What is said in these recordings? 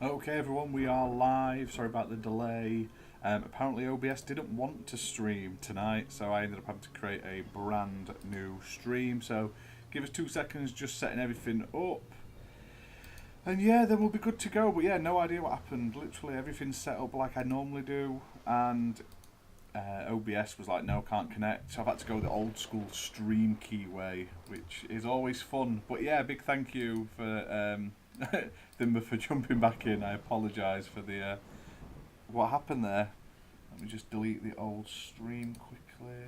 Okay, everyone, we are live. Sorry about the delay. Apparently, OBS didn't want to stream tonight, so I ended up having to create a brand new stream. So, give us 2 seconds, just setting everything up. And yeah, then we'll be good to go. But yeah, no idea what happened. Literally, everything's set up like I normally do, and OBS was like, no, can't connect. So I've had to go the old school stream key way, which is always fun. But yeah, big thank you for Thimber for jumping back in. I apologise for the what happened there. Let me just delete the old stream quickly.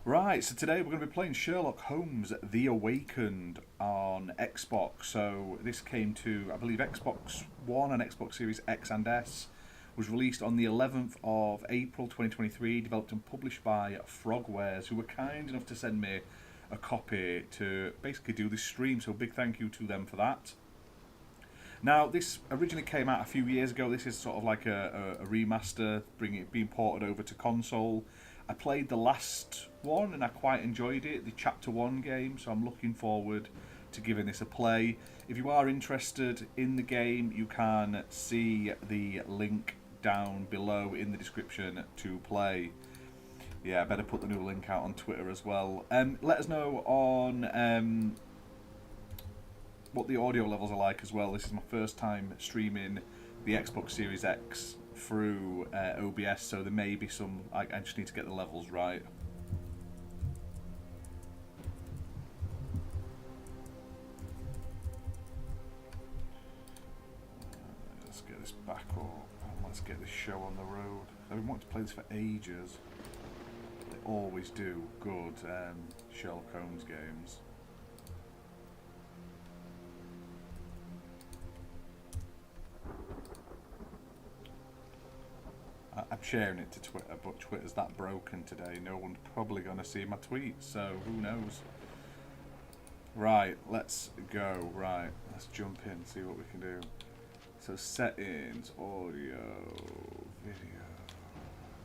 Right, so today we're going to be playing Sherlock Holmes The Awakened on Xbox. So this came to, I believe, Xbox One and Xbox Series X and S. Was released on the 11th of April 2023, developed and published by Frogwares, who were kind enough to send me a copy to basically do this stream, so big thank you to them for that. Now, this originally came out a few years ago. This is sort of like a remaster, being ported over to console. I played the last one and I quite enjoyed it, the Chapter 1 game, so I'm looking forward to giving this a play. If you are interested in the game, you can see the link down below in the description to play. Yeah, I better put the new link out on Twitter as well. Let us know on what the audio levels are like as well. This is my first time streaming the Xbox Series X through OBS, so there may be some, I just need to get the levels right. Let's get this back up and let's get this show on the road. I've been wanting to play this for ages. They always do good Sherlock Holmes games. I'm sharing it to Twitter, but Twitter's that broken today, no one's probably going to see my tweets, so who knows. Right, let's go. Right, let's jump in, see what we can do. So settings, audio, video,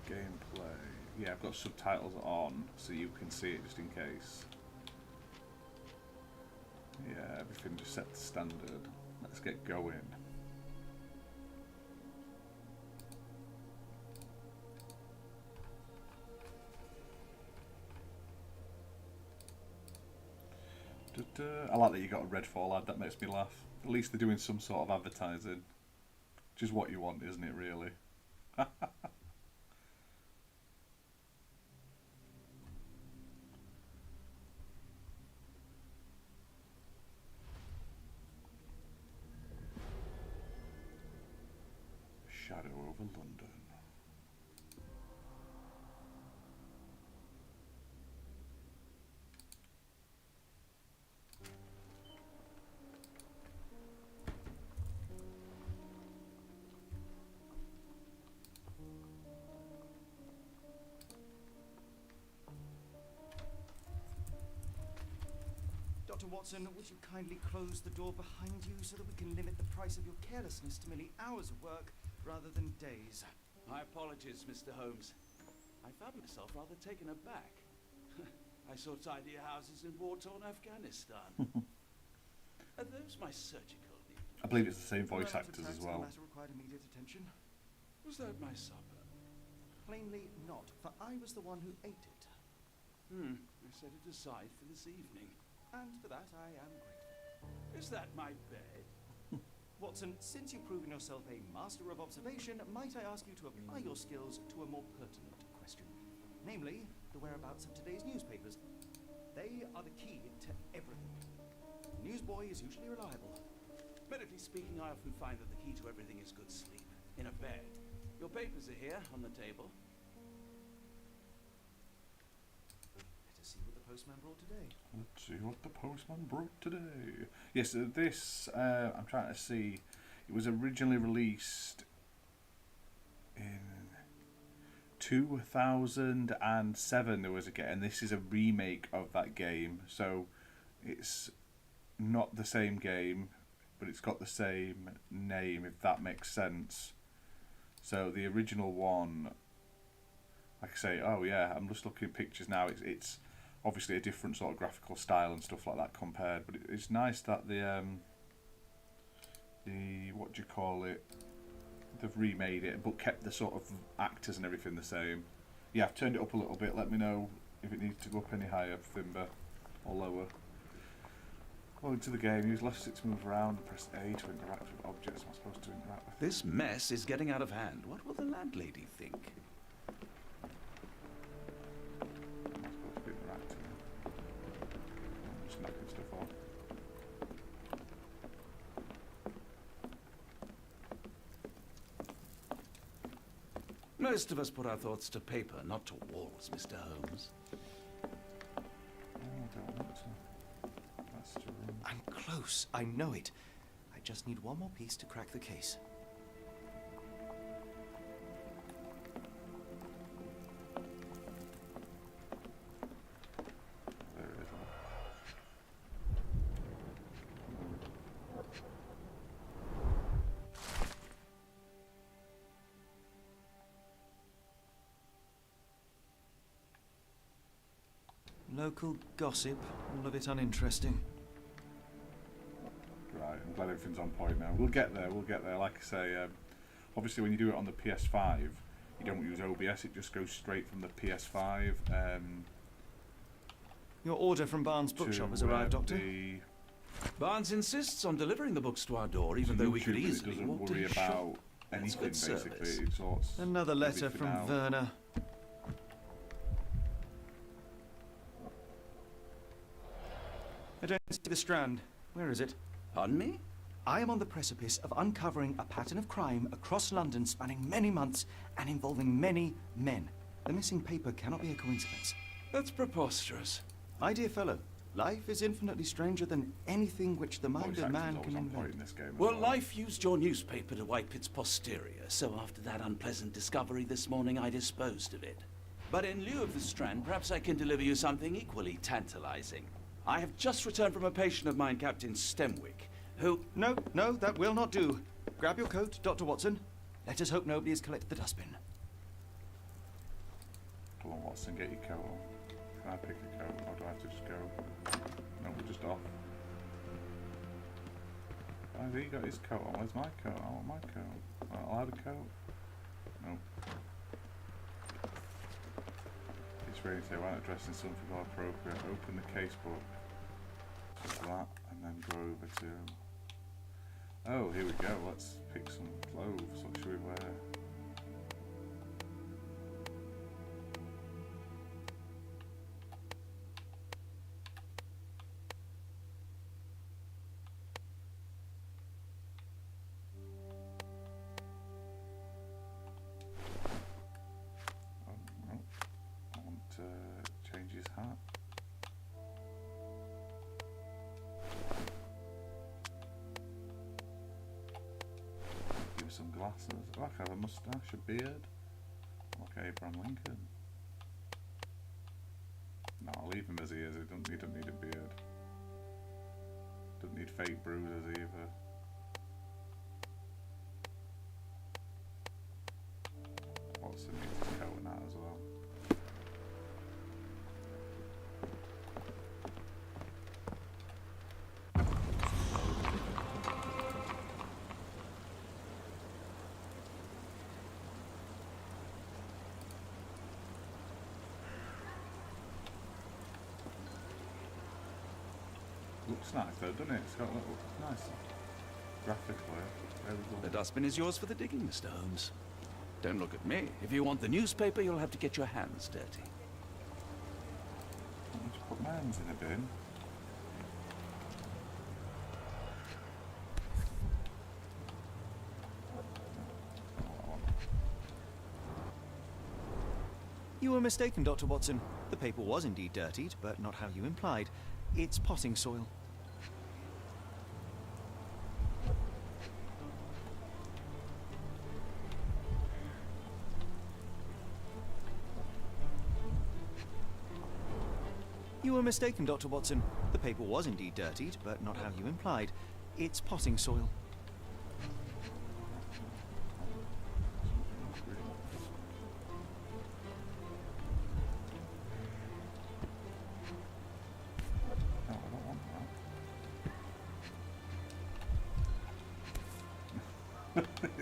gameplay. Yeah, I've got subtitles on, so you can see it just in case. Yeah, everything just set to standard. Let's get going. I like that you got a Redfall ad, that makes me laugh. At least they're doing some sort of advertising. Which is what you want, isn't it, really? Shadow over London. Dr. Watson, would you kindly close the door behind you so that we can limit the price of your carelessness to merely hours of work rather than days? My apologies, Mr. Holmes. I found myself rather taken aback. I saw tidy houses in war-torn Afghanistan. Are those my surgical needles? I believe it's the same voice Well, actors as attacks, well. The matter required immediate attention. Was that my supper? Plainly not, for I was the one who ate it. I set it aside for this evening. And for that I am grateful. Is that my bed? Watson, since you've proven yourself a master of observation, might I ask you to apply your skills to a more pertinent question? Namely, the whereabouts of today's newspapers. They are the key to everything. A newsboy is usually reliable. Medically speaking, I often find that the key to everything is good sleep. In a bed. Your papers are here, on the table. Let us see what the postman brought today. Let's see what the postman brought today. Yes, this, I'm trying to see, it was originally released in 2007 there was a game, and this is a remake of that game, so it's not the same game, but it's got the same name, if that makes sense. So the original one, like I say, oh yeah, I'm just looking at pictures now, it's obviously a different sort of graphical style and stuff like that compared. But it's nice that the what do you call it? They've remade it, but kept the sort of actors and everything the same. Yeah, I've turned it up a little bit. Let me know if it needs to go up any higher, Thimber, or lower. Well, into the game, use left stick to move around and press A to interact with objects I'm supposed to interact with. This mess is getting out of hand. What will the landlady think? I'm supposed to be interacting. I'm just knocking stuff off. Most of us put our thoughts to paper, not to walls, Mr. Holmes. Oh, I don't want to. That's true. I'm close. I know it. I just need one more piece to crack the case. There it is. Local gossip, all of it uninteresting. Right, I'm glad everything's on point now. We'll get there, Like I say, obviously when you do it on the PS5, you don't use OBS, it just goes straight from the PS5 Your order from Barnes' bookshop has arrived, Doctor. Barnes insists on delivering the books to our door, even though we could easily doesn't walk to worry his about shop. anything, good basically. service. It sorts Another letter everything from out. Werner. I don't see the Strand. Where is it? Pardon me? I am on the precipice of uncovering a pattern of crime across London spanning many months and involving many men. The missing paper cannot be a coincidence. That's preposterous. My dear fellow, life is infinitely stranger than anything which the mind Voice of man acting's can always on point invent. in this game as Well, life used your newspaper to wipe its posterior, so after that unpleasant discovery this morning, I disposed of it. But in lieu of the Strand, perhaps I can deliver you something equally tantalizing. I have just returned from a patient of mine, Captain Stemwick, who... No, that will not do. Grab your coat, Dr. Watson. Let us hope nobody has collected the dustbin. Come on, Watson, get your coat on. Can I pick a coat, or do I have to just go? No, we're just off. Why has he got his coat on? Where's my coat? I want my coat. I'll have a coat. No. It's ready to say, why not dress in something more appropriate? Open the casebook. Just that, and then go over to... Oh, here we go. Let's pick some clothes. What should we wear? Oh, no. I want to change his hat. Give some glasses. Oh, I can have a moustache, a beard. Like Abraham Lincoln. No, I'll leave him as he is. He doesn't need a beard. Doesn't need fake bruises either. Watson needs his coat and that as well. Looks nice though, doesn't it? It's got a little nice graphically. There we The go. dustbin is yours for the digging, Mr. Holmes. Don't look at me. If you want the newspaper, you'll have to get your hands dirty. Let me just put my hands in a bin. You were mistaken, Dr. Watson. The paper was indeed dirtied, but not how you implied. It's potting soil. You were mistaken, Dr. Watson. The paper was indeed dirtied, but not how you implied. It's potting soil.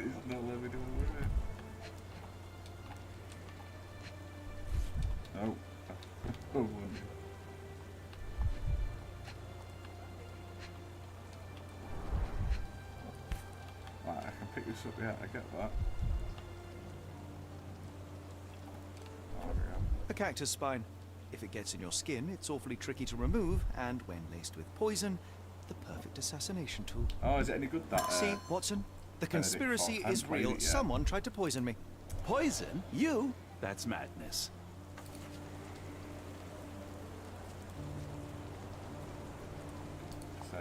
He's not letting me do it. Oh. Oh. Right, I can pick this up, yeah, I get that. Oh, there we go. A cactus spine. If it gets in your skin, it's awfully tricky to remove, and when laced with poison, the perfect assassination tool. Oh, is it any good, that? See, Watson? The conspiracy I haven't is played real. it yet. Someone tried to poison me. Poison? You? That's madness. So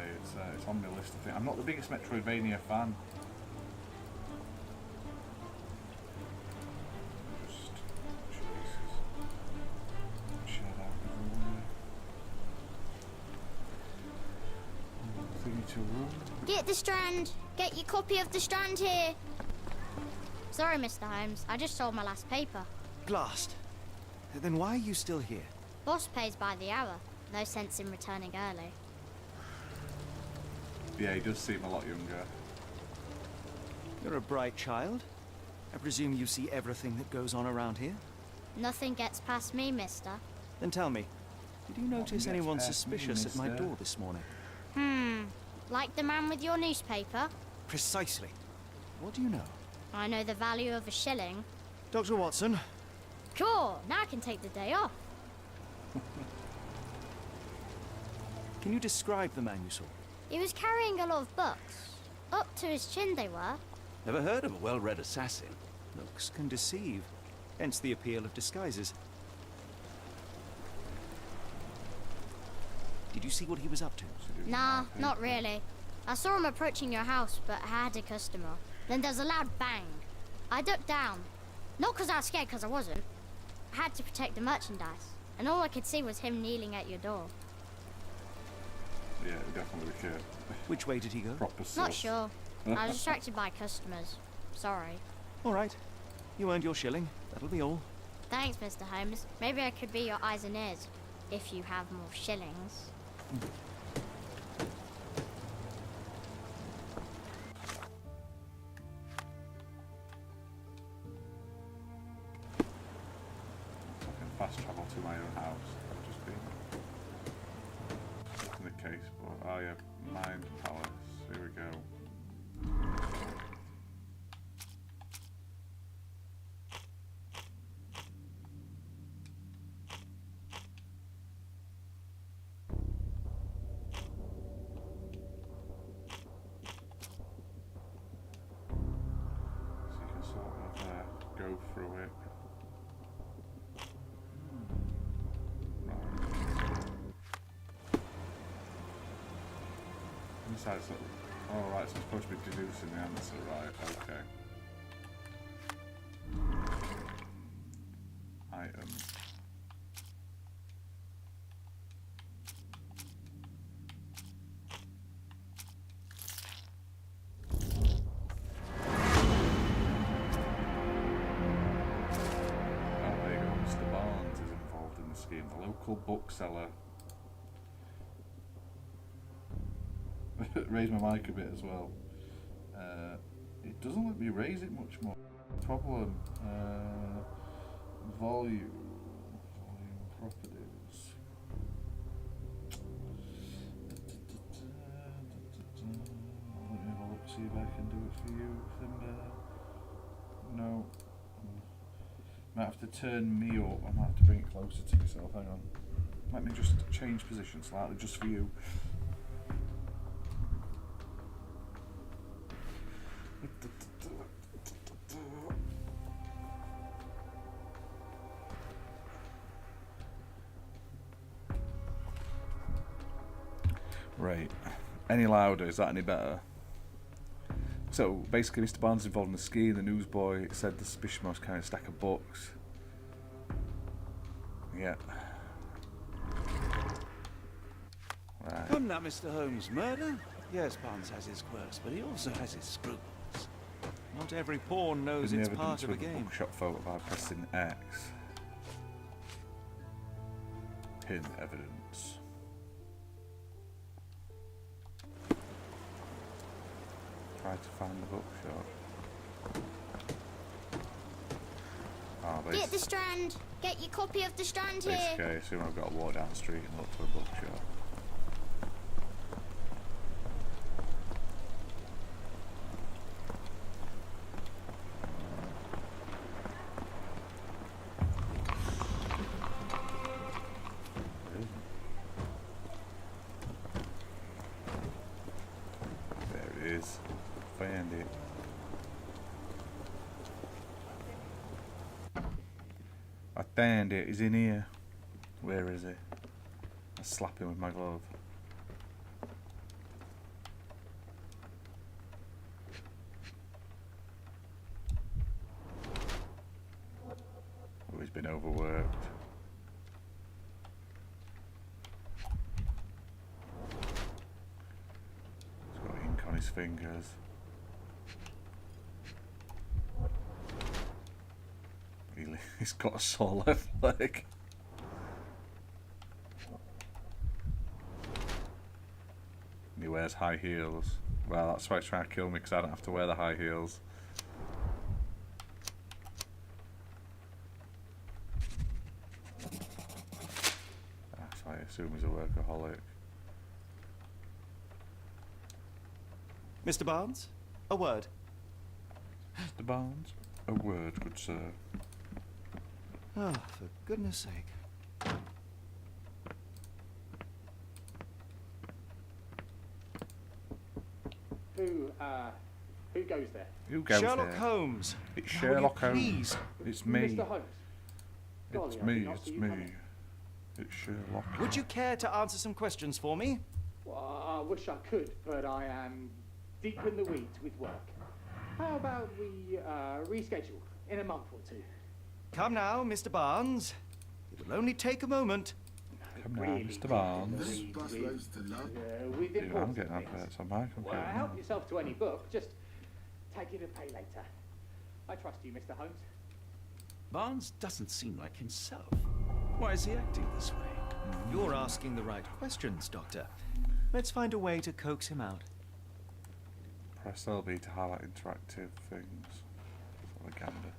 it's on my list, I think. I'm not the biggest Metroidvania fan. Just... Jesus. Shed out everywhere. Thingy to run. Get the Strand. Get your copy of the Strand here. Sorry, Mr. Holmes. I just sold my last paper. Blast. Then why are you still here? Boss pays by the hour. No sense in returning early. Yeah, he does seem a lot younger. You're a bright child. I presume you see everything that goes on around here? Nothing gets past me, mister. Then tell me, did you notice gets anyone past me, suspicious at my mister? door this morning? Like the man with your newspaper? Precisely. What do you know? I know the value of a shilling. Dr. Watson, Cool, now I can take the day off. can you describe the man you saw? He was carrying a lot of books. Up to his chin they were. Never heard of a well-read assassin. Looks can deceive, hence the appeal of disguises. Did you see what he was up to? Nah, not really. I saw him approaching your house, but I had a customer. Then there's a loud bang. I ducked down. Not because I was scared, because I wasn't. I had to protect the merchandise. And all I could see was him kneeling at your door. Yeah, definitely the kid. Which way did he go? Proper sus. Not sure. I was distracted by customers. Sorry. All right. You earned your shilling. That'll be all. Thanks, Mr. Holmes. Maybe I could be your eyes and ears. If you have more shillings. I can fast travel to my own house. I've just been in the case, but oh yeah, Mind Palace. Here we go. So you can sort of go through it. Inside, so, oh right, so I'm supposed to be deducing the answer, right, okay. Item. Oh, there you go, Mr. Barnes is involved in the scheme, the local bookseller. Raise my mic a bit as well. It doesn't let me raise it much more. Problem. Volume properties. Let me have a look, see if I can do it for you, Thimber. No. Might have to turn me up. I might have to bring it closer to myself. Hang on. Let me just change position slightly, just for you. Right. Any louder? Is that any better? So basically, Mr. Barnes is involved in the scheme. The newsboy said the suspicious was carrying a stack of books. Yeah. Right. Come now, Mr. Holmes. Murder? Yes, Barnes has his quirks, but he also has his scruples. Not every pawn knows Pin the it's part evidence of a with the game. bookshop photo by pressing X. Pin evidence. Try to find the bookshop. Oh, Get the Strand. Get your copy of the Strand basically, here. I assume I've got to walk down the street and look for a bookshop. There it is. Found it. I found it. He's in here. Where is he? I slap him with my glove. Oh, he's been overworked. He's got ink on his fingers. He's got a sore left leg. And he wears high heels. Well, that's why he's trying to kill me, because I don't have to wear the high heels. So I assume he's a workaholic. Mr. Barnes, a word. Mr. Barnes, a word, good sir. Ah, for goodness sake. Who goes there? Who goes Sherlock there? Holmes. It's Now, Sherlock will you Holmes. please? It's me. Mr. Holmes. It's Golly, I me. did not It's see you me. coming. It's Sherlock. Would you care to answer some questions for me? Well, I wish I could, but I am deep in the weeds with work. How about we reschedule in a month or two? Come now, Mr. Barnes. It will only take a moment. Come now, Really Mr. Barnes. With Dude, I'm important getting things. adverts on my computer. Well, now. help yourself to any book. Just take it and pay later. I trust you, Mr. Holmes. Barnes doesn't seem like himself. Why is he acting this way? You're asking the right questions, Doctor. Let's find a way to coax him out. Press LB to highlight interactive things. Propaganda.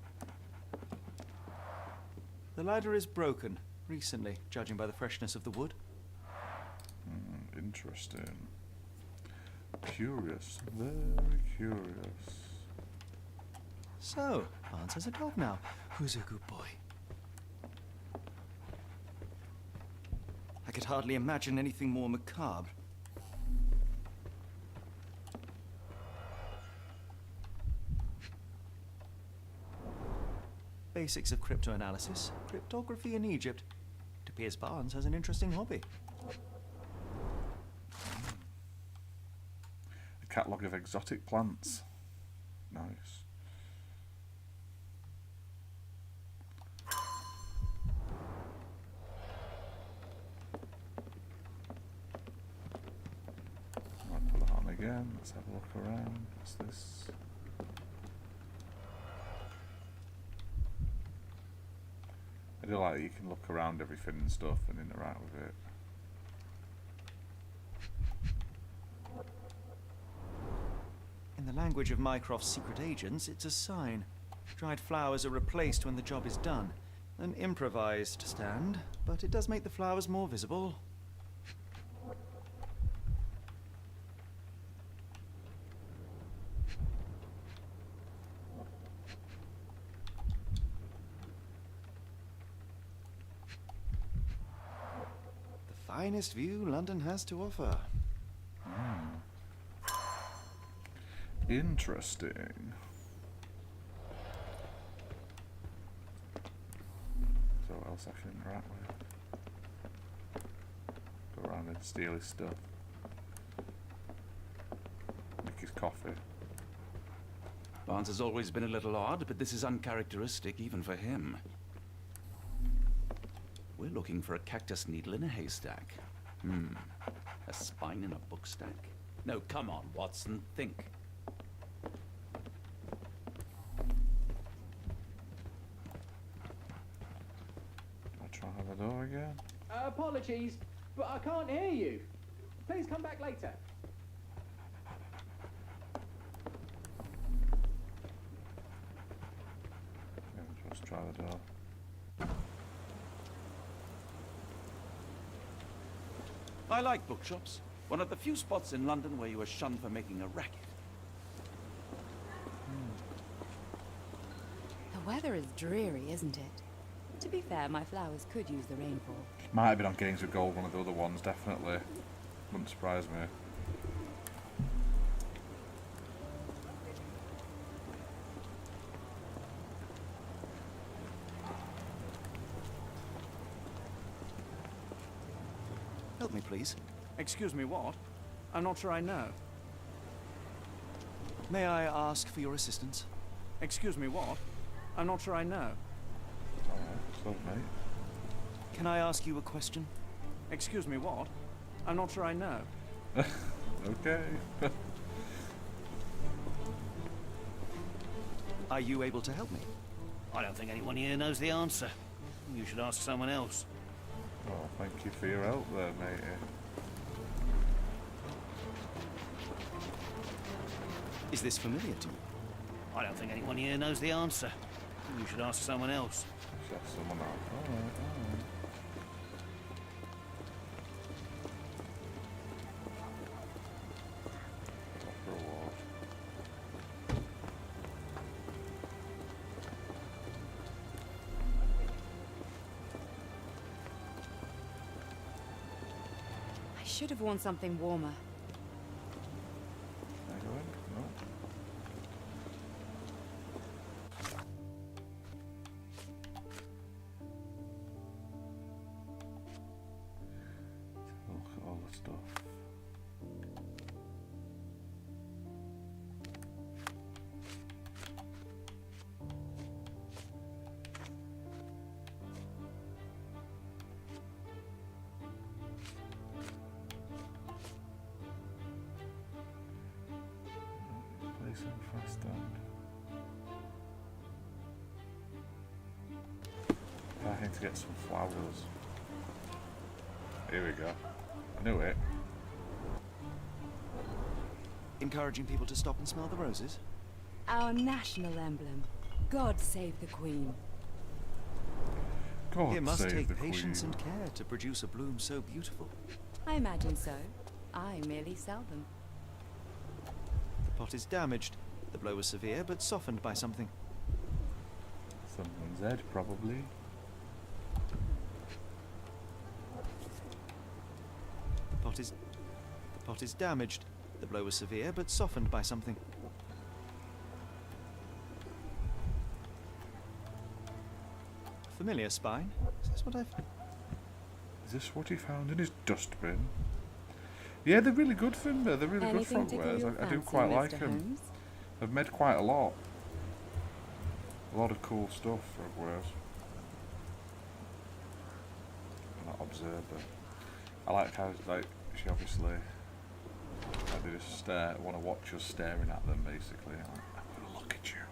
The ladder is broken recently, judging by the freshness of the wood. Interesting. Curious. Very curious. So, Barnes has a dog now. Who's a good boy? I could hardly imagine anything more macabre. Basics of cryptoanalysis, cryptography in Egypt. It appears Barnes has an interesting hobby. A catalogue of exotic plants. Nice. I'll put that on again. Let's have a look around. What's this? I do like that you can look around everything and stuff and interact with it. In the language of Mycroft's secret agents, it's a sign. Dried flowers are replaced when the job is done. An improvised stand, but it does make the flowers more visible. The finest view London has to offer. Interesting. So what else I can interact with? Go around and steal his stuff. Make his coffee. Barnes has always been a little odd, but this is uncharacteristic even for him. We're looking for a cactus needle in a haystack. A spine in a book stack? No, come on, Watson, think. I'll try the door again. Apologies, but I can't hear you. Please come back later. try the door. I like bookshops. One of the few spots in London where you are shunned for making a racket. The weather is dreary, isn't it? To be fair, my flowers could use the rainfall. Might have been on Games with Gold, one of the other ones, definitely. Wouldn't surprise me. Help me, please. Excuse me, what? I'm not sure I know. May I ask for your assistance? Excuse me, what? I'm not sure I know. Alright, so mate. Can I ask you a question? Excuse me, what? I'm not sure I know. Okay. Are you able to help me? I don't think anyone here knows the answer. You should ask someone else. Well, thank you for your help there, matey. Is this familiar to you? I don't think anyone here knows the answer. You should ask someone else. Shut someone up. Alright, alright. Reward. I should have worn something warmer. Can I go in? No. Look at all the stuff. Place them fast down. I need to get some flowers. Here we go. I knew it. Encouraging people to stop and smell the roses? Our national emblem. God save the Queen. God It must save take the patience Queen. and care to produce a bloom so beautiful. I imagine so. I merely sell them. The pot is damaged. The blow was severe, but softened by something. Someone's head, probably. The pot is damaged. The blow was severe, but softened by something. Familiar spine? Is this what I've... Is this what he found in his dustbin? Yeah, they're really good, Fimber. They're really Anything good tickle Frogwares. your I do fancy, quite Mr. like them. Holmes? They've made quite a lot. A lot of cool stuff, Frogwares. Not observer. I like how, like, she obviously... Like, they just stare, want to watch us staring at them, basically. Like, I'm going to look at you.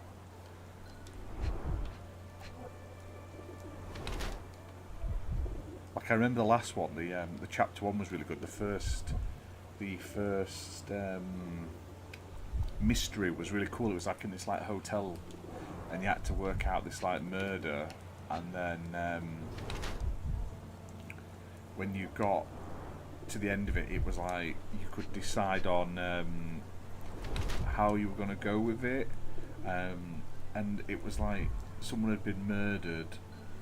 Like, I remember the last one, the chapter 1 was really good. The first mystery was really cool. It was like in this like hotel, and you had to work out this like murder, and then when you got to the end of it, it was like you could decide on how you were going to go with it, and it was like someone had been murdered,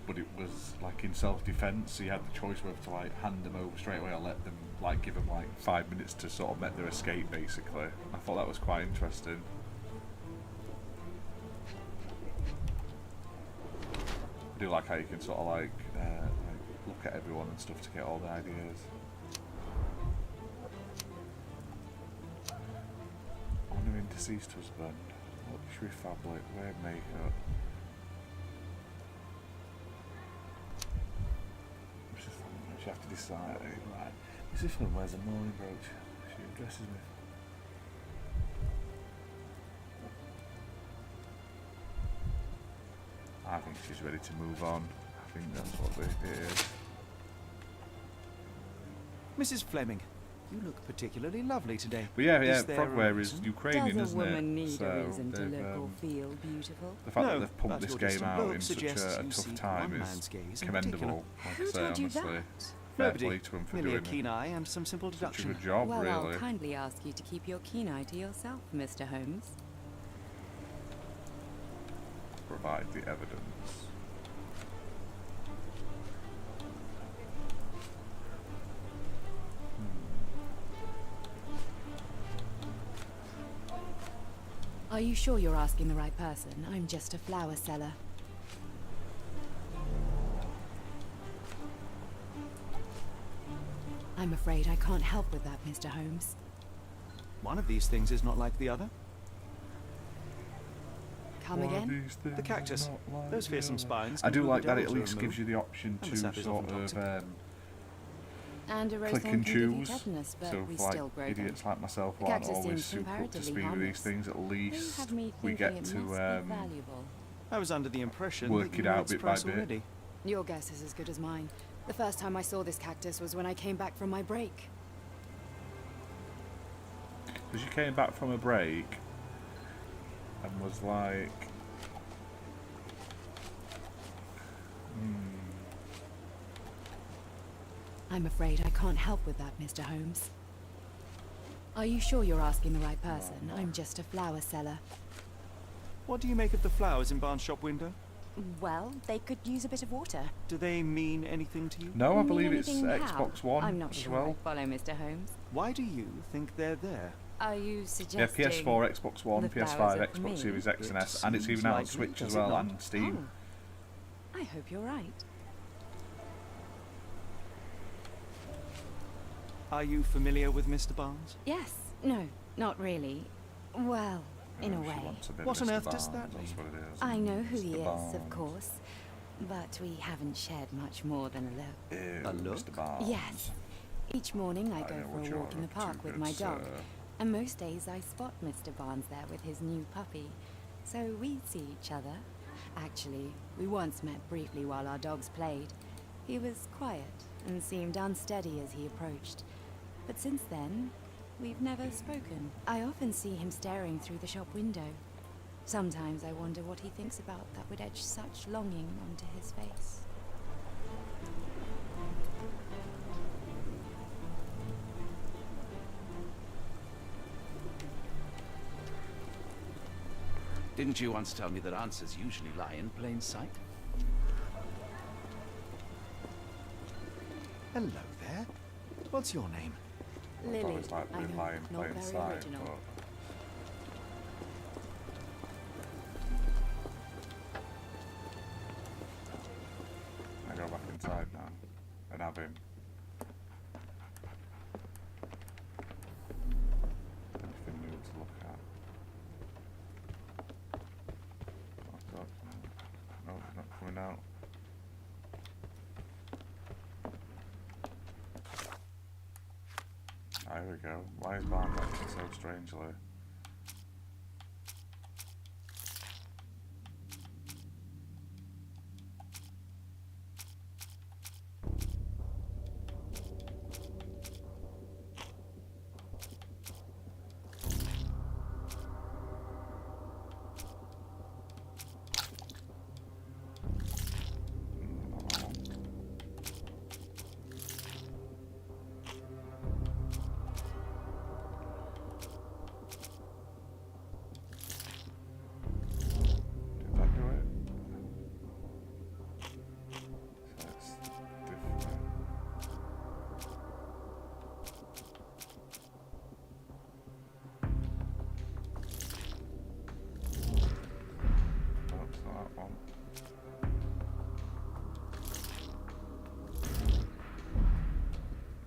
but it was like in self-defense, so you had the choice whether to like hand them over straight away or let them, like, give them like 5 minutes to sort of make their escape, basically. I thought that was quite interesting. I do like how you can sort of like look at everyone and stuff to get all the ideas. Honouring deceased husband, luxury fabric, wear makeup. She have to decide, right, this one wears a mourning brooch. She addresses me. I think she's ready to move on. I think that's what it is. Mrs. Fleming, You look particularly lovely today. But yeah, Is there a Frogware is reason? Ukrainian, Does a isn't woman it? need a So reason to they've, look or feel beautiful? the fact No, that they've pumped but this your game distant out look in such suggests a you tough seek time one is man's gaze in commendable. Like Who I say, told you honestly. that? Fair Nobody. play to him for Merely a doing keen eye and some simple such a deduction. good job, Well, really. I'll kindly ask you to keep your keen eye to yourself, Mr. Holmes. Provide the evidence. Are you sure you're asking the right person? I'm just a flower seller. I'm afraid I can't help with that, Mr. Holmes. One of these things is not like the other. Come again? The cactus. Those fearsome spines. I can do prove like the that it at devils are least gives you the option And the to sap is sort often of toxic. And a rose click thorn and can give you choose. tetanus, but So we for still like grow them. idiots like myself who The aren't cactus always seems super up to comparatively speed with harmless. these things, at You least have me we thinking get it must to be valuable. I was under the impression work that you it knew out its bit by price bit. already. Your guess is as good as mine. The first time I saw this cactus was when I came back from my break. Because you came back from a break and was like, I'm afraid I can't help with that, Mr. Holmes. Are you sure you're asking the right person? I'm just a flower seller. What do you make of the flowers in Barnes' shop window? Well, they could use a bit of water. Do they mean anything to you? no, I Mean believe it's anything how? Xbox One I'm not as sure well. I follow, Mr. Holmes. Why do you think they're there? Are you Yeah, suggesting... PS4, Xbox One, the PS5, flowers are for Xbox me? Series X and It S, and it's seems even out on likely, Switch does as it well, not? and Steam. Oh, I hope you're right. Are you familiar with Mr. Barnes? Yes. No, not really. Well, in a She way. wants a bit What of on Mr. earth does Barnes, that that's mean? what it is. I know who Mr. he is, Barnes. of course. But we haven't shared much more than a look. Ew, A look? Mr. Barnes. Yes. Each morning I I go know for what a you're walk in the up to, park with good my dog. sir. And most days I spot Mr. Barnes there with his new puppy. So we see each other. Actually, we once met briefly while our dogs played. He was quiet and seemed unsteady as he approached. But since then, we've never spoken. I often see him staring through the shop window. Sometimes I wonder what he thinks about that would etch such longing onto his face. Didn't you once tell me that answers usually lie in plain sight? Hello there. What's your name? I've Lily, always liked I the know, lying not plain very sight, original. but I go back inside now and have him. Anything new to look at? Oh, God. No, not coming out. There we go. Why is Barnes acting so strangely? Did that do it? So it's different. Oh, it's not that one.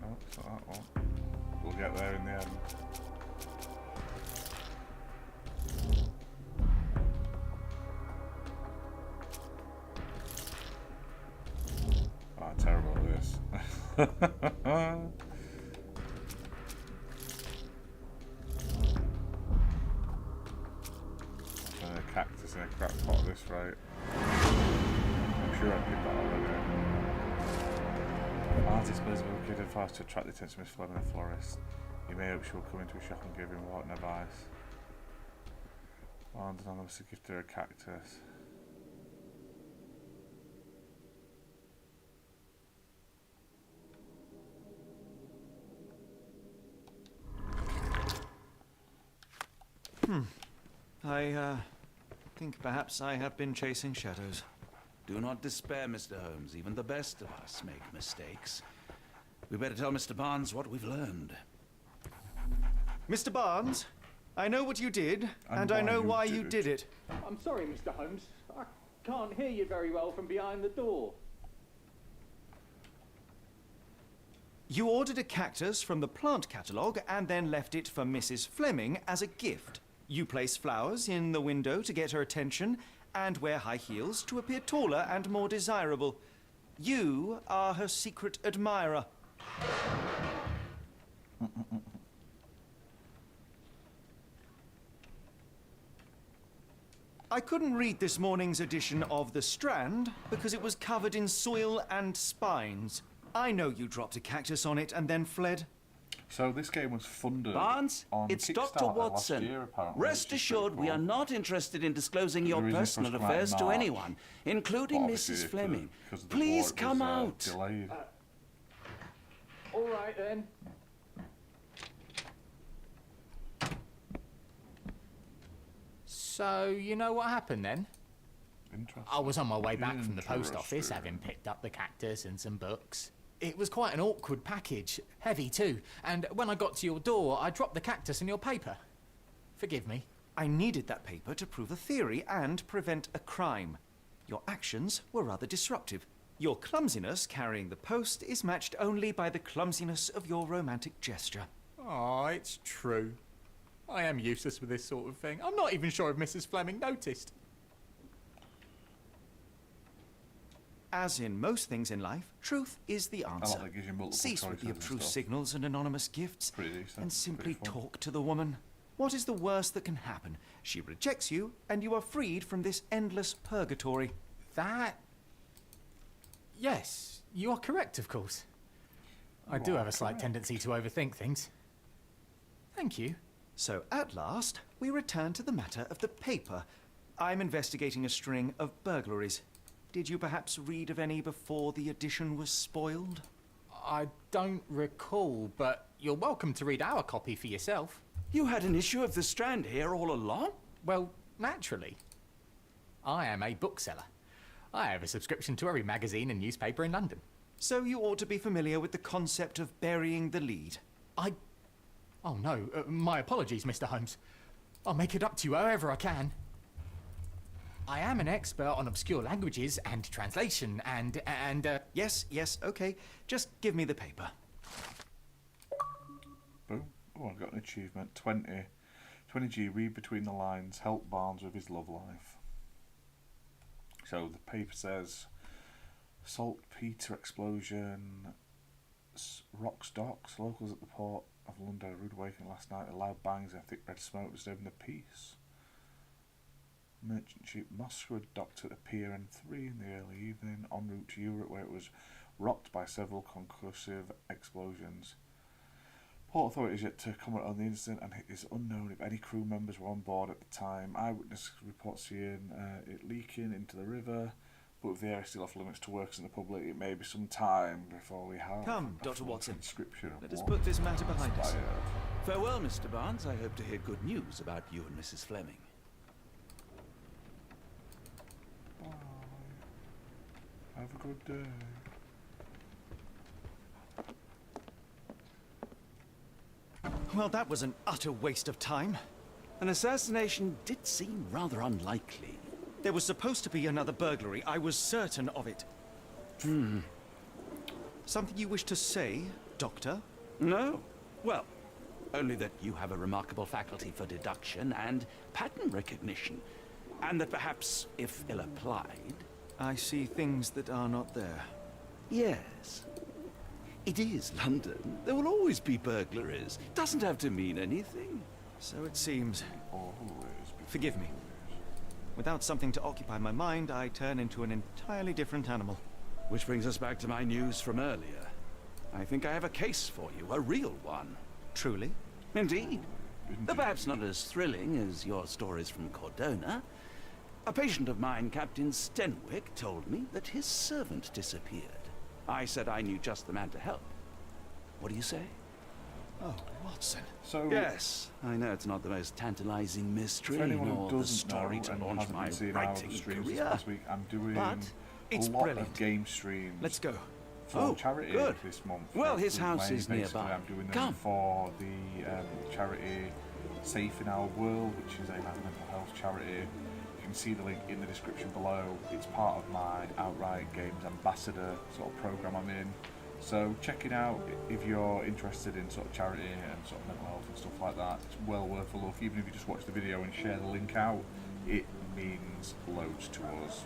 No, it's not that one. We'll get there in the end. Oh, I'm terrible at this. A cactus in a crack pot of this, right? I'm sure I did that already. As displays a wicked advice to attract the attention of Miss Fleming, a florist. You may hope she will come into a shop and give him important advice. Barnes anonymously gifted her a cactus. I think perhaps I have been chasing shadows. Do not despair, Mr. Holmes. Even the best of us make mistakes. We better tell Mr. Barnes what we've learned. Mr. Barnes, I know what you did, and I know why you did it. I'm sorry, Mr. Holmes. I can't hear you very well from behind the door. You ordered a cactus from the plant catalogue and then left it for Mrs. Fleming as a gift. You place flowers in the window to get her attention and wear high heels to appear taller and more desirable. You are her secret admirer. I couldn't read this morning's edition of The Strand because it was covered in soil and spines. I know you dropped a cactus on it and then fled. So this game was funded Barnes, on it's Kickstarter Dr. last Watson. year, apparently. Rest It's just assured, we pretty are cool. not interested in disclosing your The reason it personal was come out in affairs to March. anyone, including But obviously Mrs. if Fleming. because of the Please war, it come was, out. Delayed. All right, then. So, you know what happened then? Interesting. I was on my way back from the post office, Interesting. having picked up the cactus and some books. It was quite an awkward package, heavy too, and when I got to your door, I dropped the cactus in your paper. Forgive me. I needed that paper to prove a theory and prevent a crime. Your actions were rather disruptive. Your clumsiness carrying the post is matched only by the clumsiness of your romantic gesture. Oh, it's true. I am useless with this sort of thing. I'm not even sure if Mrs. Fleming noticed. As in most things in life, truth is the answer. that gives you multiple Cease with the choices and obtruse stuff. signals and anonymous gifts, Pretty decent, and simply pretty fun. talk to the woman. What is the worst that can happen? She rejects you, and you are freed from this endless purgatory. That... Yes, you are correct, of course. I do have a slight tendency to overthink things. Thank you. So, at last, we return to the matter of the paper. I'm investigating a string of burglaries. Did you perhaps read of any before the edition was spoiled? I don't recall, but you're welcome to read our copy for yourself. You had an issue of The Strand here all along? Well, naturally. I am a bookseller. I have a subscription to every magazine and newspaper in London. So you ought to be familiar with the concept of burying the lead. Oh no, my apologies, Mr. Holmes. I'll make it up to you however I can. I am an expert on obscure languages and translation and Yes, okay. Just give me the paper. Boom. Oh, I got an achievement. 20. 20G, read between the lines, help Barnes with his love life. So the paper says, saltpeter explosion, rocks docks, locals at the port of London had a rude awakening last night, a loud bangs and thick red smoke disturbing the peace. Merchant ship Moscow had docked at the pier N3 in the early evening, en route to Europe, where it was rocked by several concussive explosions. Port authorities yet to comment on the incident, and it is unknown if any crew members were on board at the time. Eyewitness reports seeing it leaking into the river, but with the area still off limits to workers in the public, it may be some time before we have Come, a Dr. full Watson. transcription of Let us what put this matter behind us. transpired. Farewell, Mr. Barnes. I hope to hear good news about you and Mrs. Fleming. Bye. Have a good day. Well, that was an utter waste of time. An assassination did seem rather unlikely. There was supposed to be another burglary. I was certain of it. Something you wish to say, Doctor? No. Well, only that you have a remarkable faculty for deduction and pattern recognition. And that perhaps, if ill applied... I see things that are not there. Yes. It is London. There will always be burglaries. Doesn't have to mean anything. So it seems. Always be Forgive me. Without something to occupy my mind, I turn into an entirely different animal. Which brings us back to my news from earlier. I think I have a case for you, a real one. Truly? Indeed. Though perhaps not as thrilling as your stories from Cordona. A patient of mine, Captain Stenwick, told me that his servant disappeared. I said I knew just the man to help. What do you say? Oh, Watson. So yes, I know it's not the most tantalizing mystery for anyone nor who the doesn't story know to and launch hasn't my been seeing our writing streams this career. past week, I'm doing But it's a lot brilliant. of game streams. Let's go. For charity good. this month. Well, his house is Basically, nearby. I'm doing them Come. for the charity Safe in Our World, which is a mental health charity. You can see the link in the description below. It's part of my Outright Games Ambassador sort of program I'm in. So check it out if you're interested in sort of charity and sort of mental health and stuff like that. It's well worth a look. Even if you just watch the video and share the link out, it means loads to us.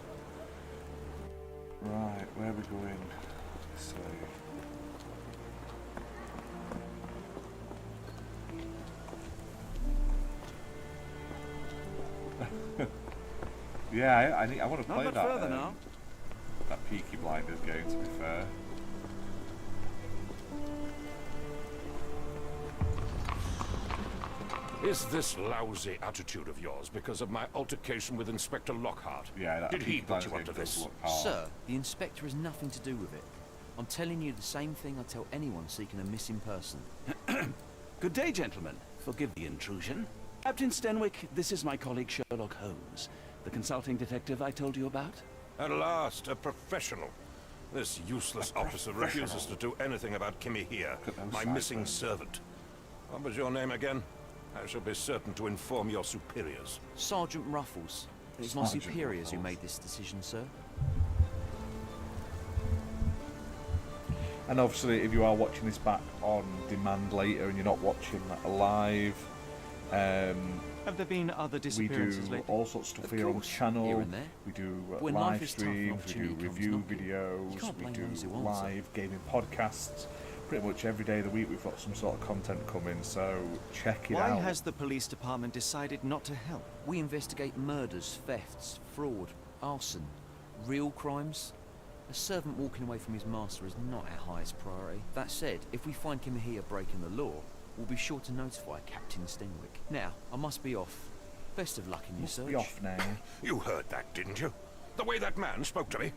Right, where are we going? So, yeah, I want to play Not much that. further now. That Peaky Blinders game, to be fair. Is this lousy attitude of yours because of my altercation with Inspector Lockhart? Yeah, that Did he Peaky put Blinders you onto game does this? look hard. Sir, the inspector has nothing to do with it. I'm telling you the same thing I tell anyone seeking a missing person. Good day, gentlemen. Forgive the intrusion. Captain Stenwick, this is my colleague Sherlock Holmes, the consulting detective I told you about. At last, a professional. This useless officer refuses to do anything about Kimmy here, my missing servant. What was your name again? I shall be certain to inform your superiors. Sergeant Ruffles. It's my Sergeant superiors who Ruffles. made this decision, sir. And obviously, if you are watching this back on demand later and you're not watching that live, Have there been other we disappearances do lately? all sorts of stuff Of here on the course, channel. here and there. We do When live life is tough and streams, we do opportunity comes review knocking, you videos, can't we blame do those who won't, sir. live gaming podcasts. Pretty much every day of the week we've got some sort of content coming, so check it Why out. has the police department decided not to help? We investigate murders, thefts, fraud, arson, real crimes. A servant walking away from his master is not our highest priority. That said, if we find him here breaking the law, we'll be sure to notify Captain Stenwick. Now, I must be off. Best of luck in your Must search. be off now. You heard that, didn't you? The way that man spoke to me.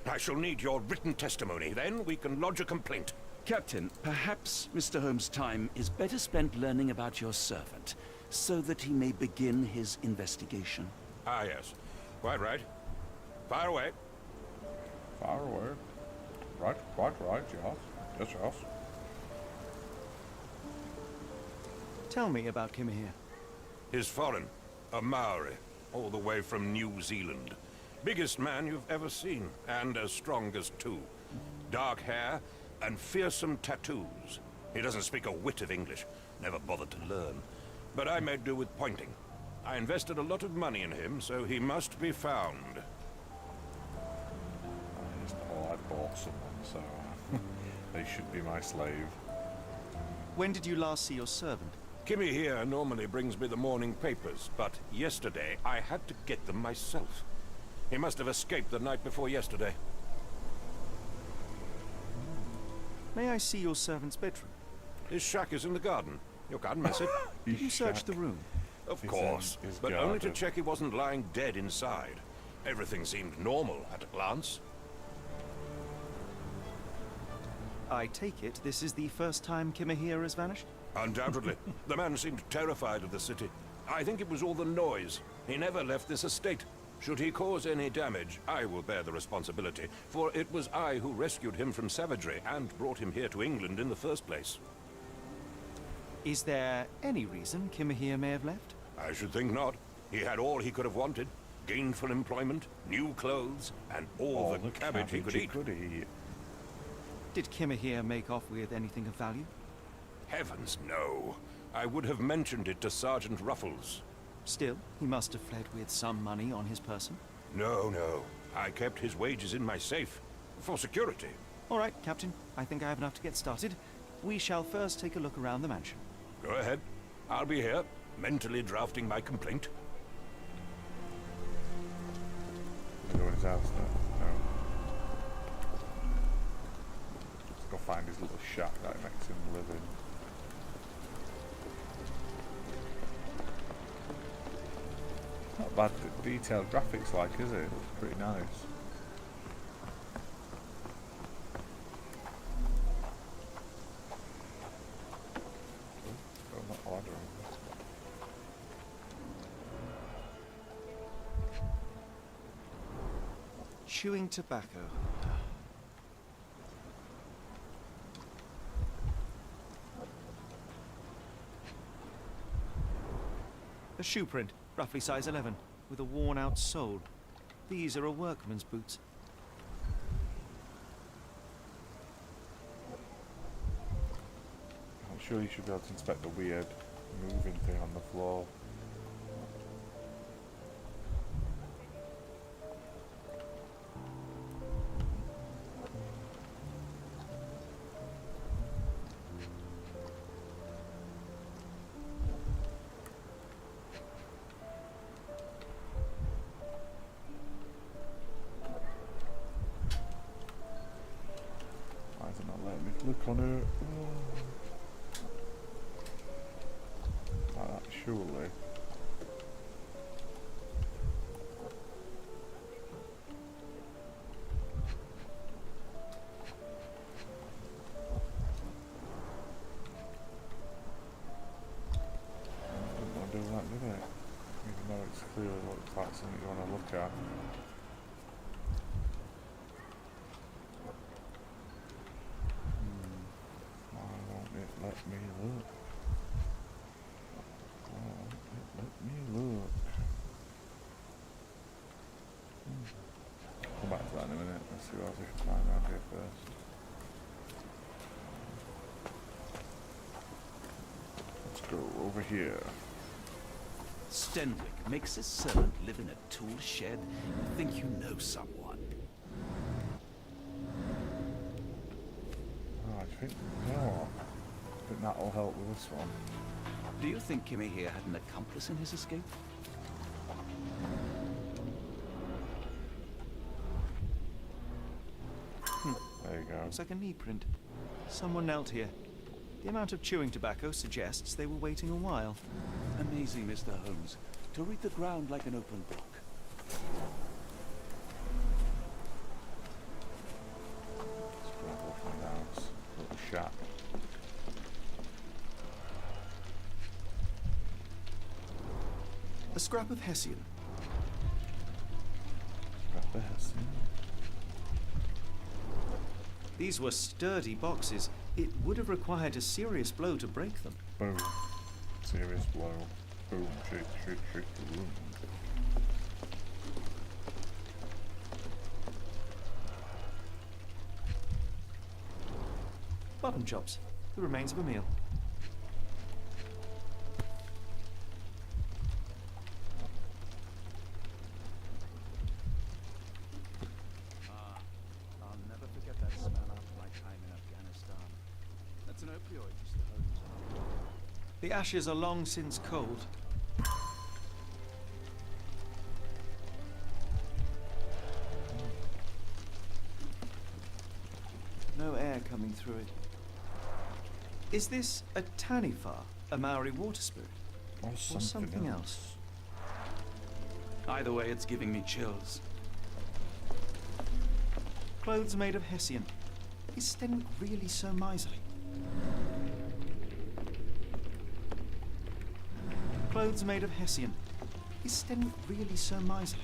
I shall need your written testimony, then we can lodge a complaint. Captain, perhaps Mr. Holmes' time is better spent learning about your servant, so that he may begin his investigation. Ah, yes. Quite right. Fire away. Far away. Right, quite right, yes. Yes, yes. Tell me about Kimmy here. He's foreign. A Maori. All the way from New Zealand. Biggest man you've ever seen, and as strong as two. Dark hair and fearsome tattoos. He doesn't speak a whit of English. Never bothered to learn. But I made do with pointing. I invested a lot of money in him, so he must be found. I bought someone, so they should be my slave. When did you last see your servant? Kimmy here normally brings me the morning papers, but yesterday I had to get them myself. He must have escaped the night before yesterday. May I see your servant's bedroom? His shack is in the garden. You can't miss it. Did you search the room? Of His, course, his but only to garden. check he wasn't lying dead inside. Everything seemed normal at a glance. I take it this is the first time Kimmy here has vanished? Undoubtedly. The man seemed terrified of the city. I think it was all the noise. He never left this estate. Should he cause any damage, I will bear the responsibility, for it was I who rescued him from savagery and brought him here to England in the first place. Is there any reason Kimmy here may have left? I should think not. He had all he could have wanted. Gainful employment, new clothes, and all the cabbage he could eat. Did Kimmy here make off with anything of value? Heavens, no. I would have mentioned it to Sergeant Ruffles. Still, he must have fled with some money on his person. No, no. I kept his wages in my safe. For security. All right, Captain. I think I have enough to get started. We shall first take a look around the mansion. Go ahead. I'll be here, mentally drafting my complaint. Go in his house, though. No. go find his little shack that he makes him live in. Not bad detailed graphics like, is it? It's pretty nice. Oh, not ordering. Chewing tobacco. A shoe print, roughly size 11, with a worn-out sole. These are a workman's boots. I'm sure you should be able to inspect the weird moving thing on the floor. Look on it. Like that, surely. Didn't want to do that, did it? Even though it's clearly looks like something you want to look at. Let me look. Oh, let me look. Come back to that in a minute. Let's see what else we can find around here first. Let's go over here. Stenwick makes his servant live in a tool shed. You think you know someone? Oh, I think no. I think that'll help with this one. Do you think Kimmy here had an accomplice in his escape? There you go. Looks like a knee print. Someone knelt here. The amount of chewing tobacco suggests they were waiting a while. Amazing, Mr. Holmes. To read the ground like an open book. Let's grab off my house. Little shack. A scrap of Hessian. Scrap of Hessian. These were sturdy boxes. It would have required a serious blow to break them. Boom. Serious blow. Boom. Shake, shake, shake the room. Bottom chops. The remains of a meal. I'll never forget that smell after my time in Afghanistan. That's an opioid, Mr. Holmes. The ashes are long since cold. No air coming through it. Is this a Tanifar, a Maori water spirit? Or something else? Either way, it's giving me chills. Clothes made of Hessian. Is Stenwick really so miserly? Clothes made of Hessian. Is Stenwick really so miserly?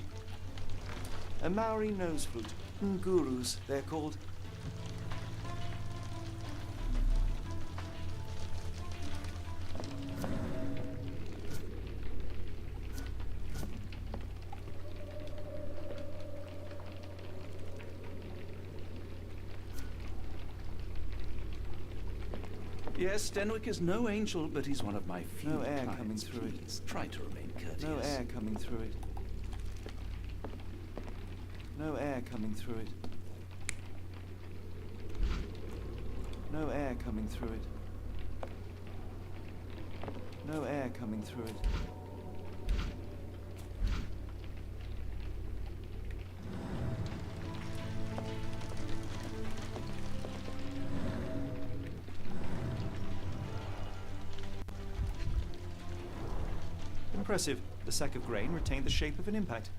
A Maori nose flute. Ngurus, they're called. Yes, Stenwick is no angel, but he's one of my few No air clients. coming through it. Please try to remain courteous. No air coming through it. No air coming through it. No air coming through it. No air coming through it. Impressive. The sack of grain retained the shape of an impact.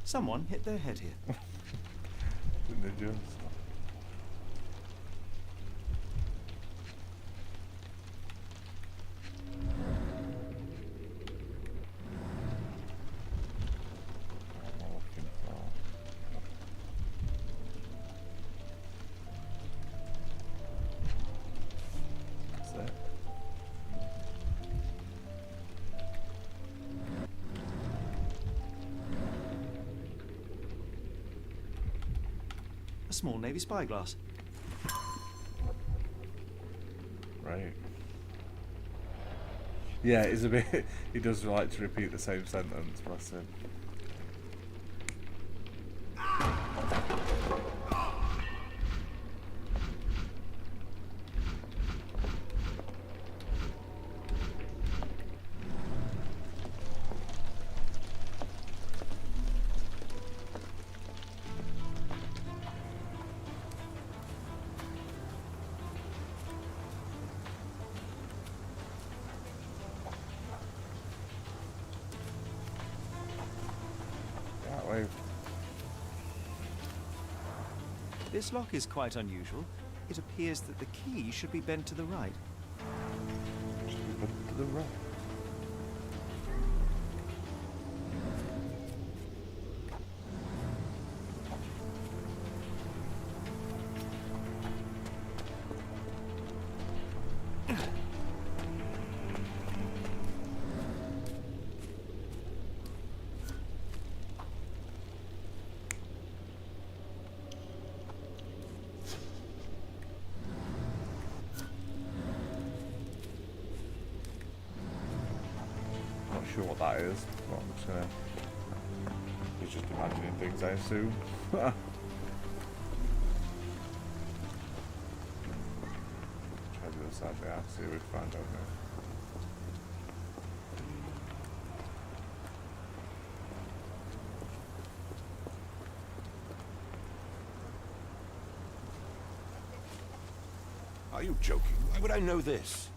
Someone hit their head here. Didn't they just? A small navy spyglass. Right. Yeah, it's a bit. He does like to repeat the same sentence, bless him. This lock is quite unusual. It appears that the key should be bent to the right. To the right. Not sure what that is, but I'm just gonna. He's just imagining things, I assume. Try the other side of the house, see what we find out now. Are you joking? Why would I know this?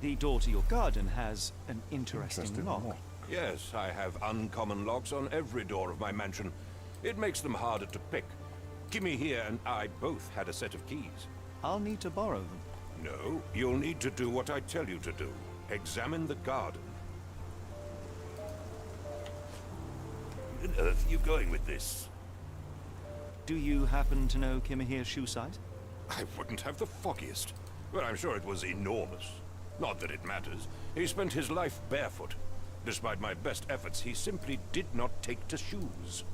The door to your garden has an interesting lock. Yes, I have uncommon locks on every door of my mansion. It makes them harder to pick. Kimmy here and I both had a set of keys. I'll need to borrow them. No, you'll need to do what I tell you to do. Examine the garden. Where on earth are you going with this? Do you happen to know Kimahir's shoe size? I wouldn't have the foggiest. But I'm sure it was enormous. Not that it matters. He spent his life barefoot. Despite my best efforts, he simply did not take to shoes.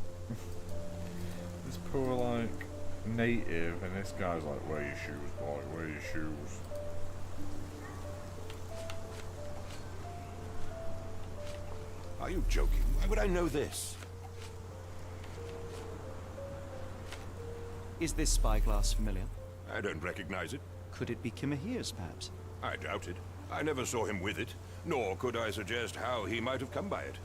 This poor, like, native, and this guy's like, wear your shoes, boy, wear your shoes. Are you joking? Why would I know this? Is this spyglass familiar? I don't recognize it. Could it be Kimahir's, perhaps? I doubt it. I never saw him with it, nor could I suggest how he might have come by it.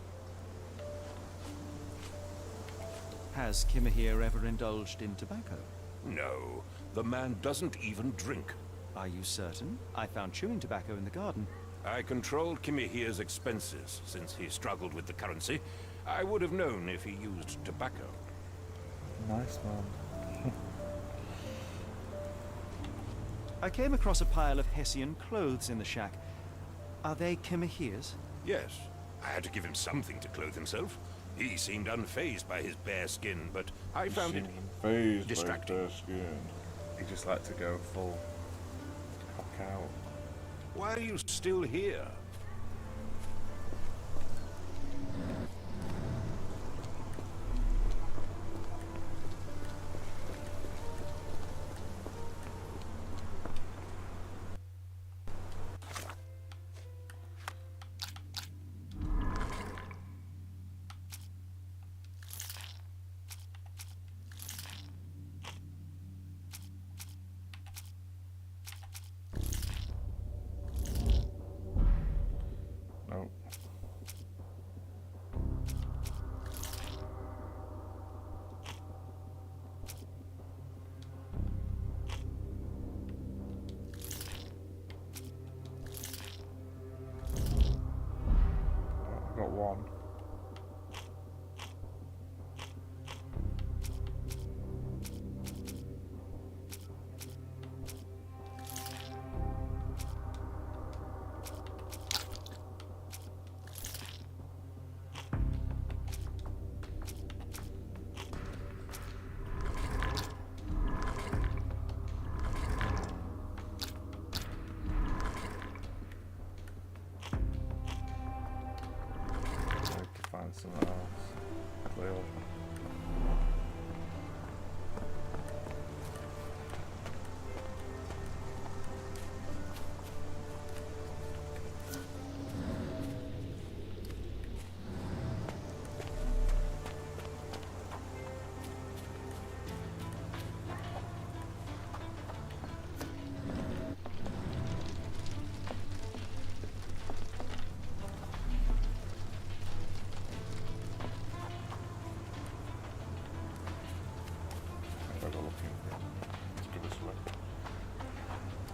Has Kimahir ever indulged in tobacco? No, the man doesn't even drink. Are you certain? I found chewing tobacco in the garden. I controlled Kimahir's expenses since he struggled with the currency. I would have known if he used tobacco. Nice man. I came across a pile of Hessian clothes in the shack. Are they Kimahir's? Yes. I had to give him something to clothe himself. He seemed unfazed by his bare skin, but I found it distracting. He just liked to go full cock out. Why are you still here? one. Find something else. Clearly.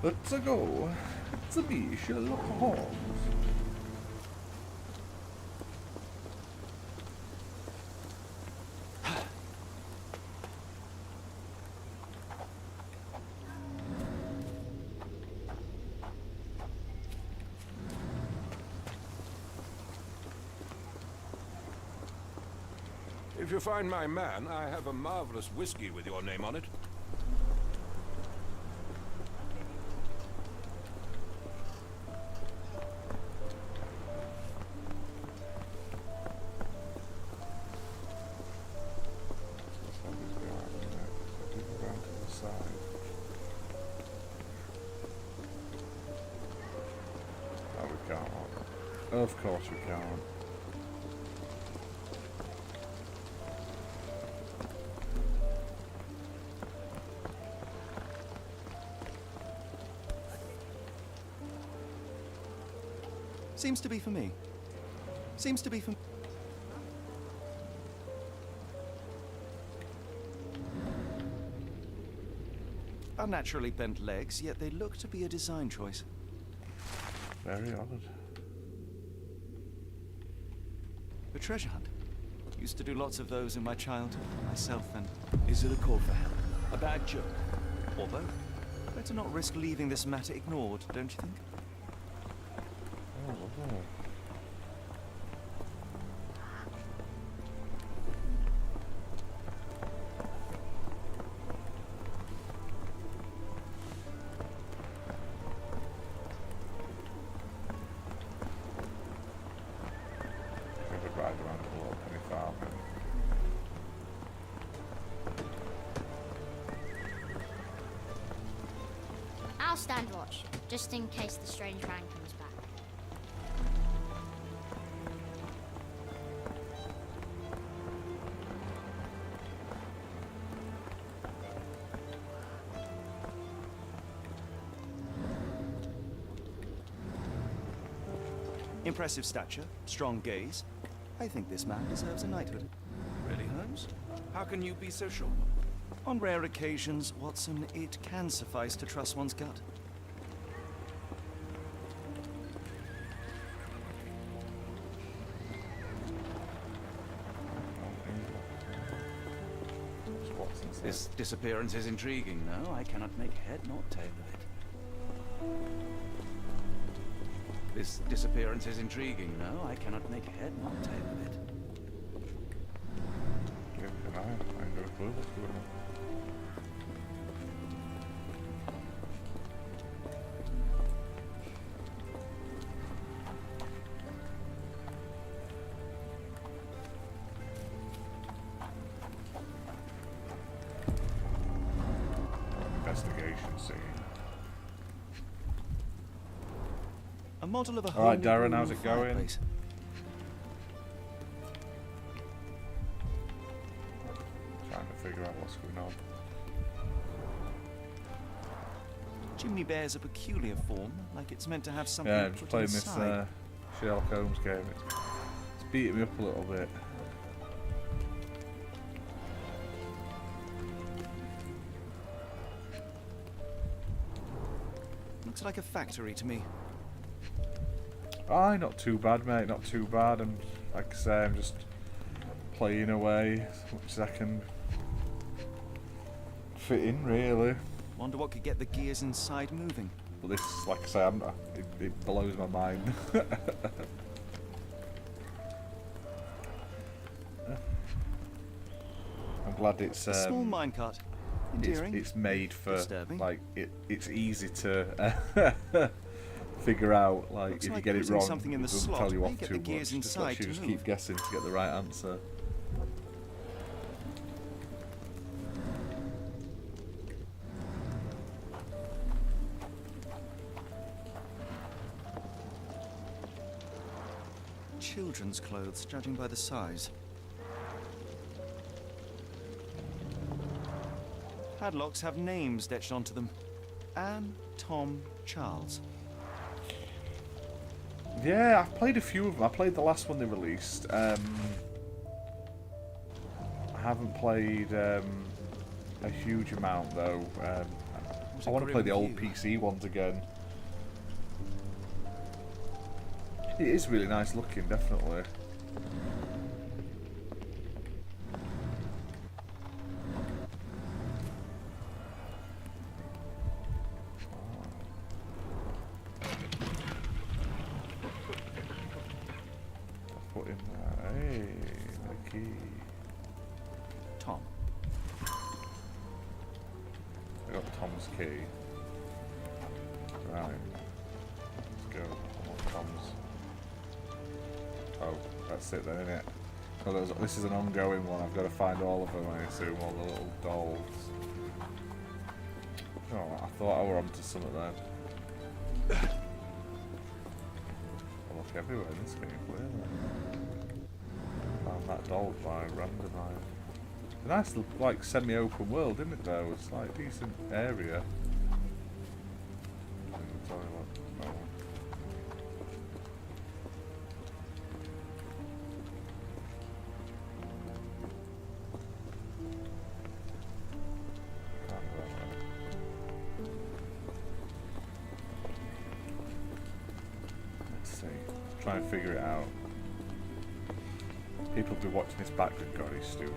Let's go. It's me, Sherlock Holmes. If you find my man, I have a marvelous whiskey with your name on it. Of course we can't. Seems to be for me. Seems to be for... Unnaturally bent legs, yet they look to be a design choice. Very odd. A treasure hunt. Used to do lots of those in my childhood, myself and... Is it a call for help? A bad joke? Or both. Better not risk leaving this matter ignored, don't you think? Oh, lovely. I'll stand watch, just in case the strange man comes back. Impressive stature, strong gaze. I think this man deserves a knighthood. Really, Holmes? How can you be so sure? On rare occasions, Watson, it can suffice to trust one's gut. This disappearance is intriguing, no? I cannot make head nor tail of it. This disappearance is intriguing, no? I cannot make head nor tail of it. Neither can I. I have no clue what's going on. Investigation scene. A model of a All right, homely Darren, room how's it going? fireplace. Trying to figure out what's going on. Chimney bears a peculiar form, like it's meant to have something Yeah, I'm put just playing this inside. Sherlock Holmes game. It's beating me up a little bit. Looks like a factory to me. Aye, not too bad, mate. Not too bad. like I say, I'm just playing away as much as I can fit in, really. Wonder what could get the gears inside moving. But this, like I say, it blows my mind. I'm glad it's A small minecart. Endearing. it's made for Disturbing. like it's easy to figure out. Like Looks if like you get it putting wrong, something in it the doesn't slot tell you may off get too the gears much. Just inside lets you to just move. keep guessing to get the right answer. Children's clothes, judging by the size. Padlocks have names etched onto them. Anne, Tom, Charles. Yeah, I've played a few of them. I played the last one they released. I haven't played a huge amount though. I want to play the old PC ones again. It is really nice looking, definitely. Put in there. Hey, the key. Tom. I got Tom's key. Right. Let's go. I want Tom's. Oh, that's it then, isn't it? Oh, this is an ongoing one. I've got to find all of them, I assume, all the little dolls. Oh, I thought I were onto something then. I look everywhere in this game, clearly. Found that doll by randomize. A nice, like, semi-open world, isn't it, though? It's like a decent area. Tell me what. Oh. Let's see. Try and figure it out. People will be watching this back and God, he's stupid.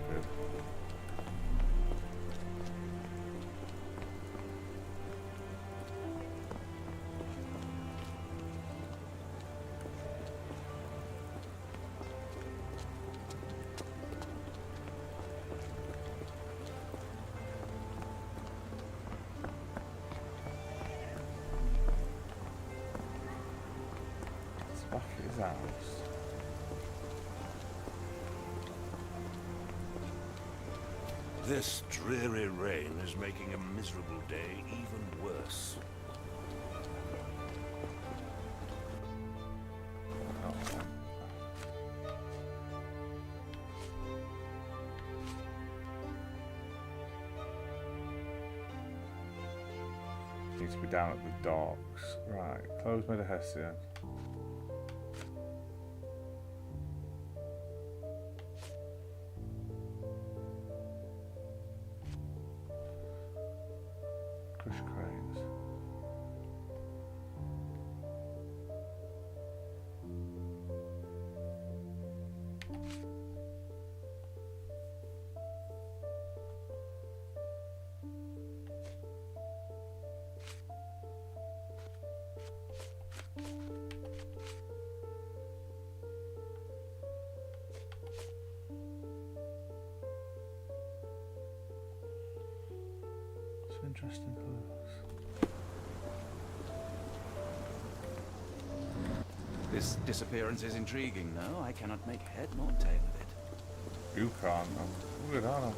It's back at his house. This dreary rain is making a miserable day even worse. Needs to be down at the docks. Right, close by the Hessian. Push cranes. Some interesting clues. This disappearance is intriguing, no? I cannot make head nor tail of it. You can't. I'm good, aren't I?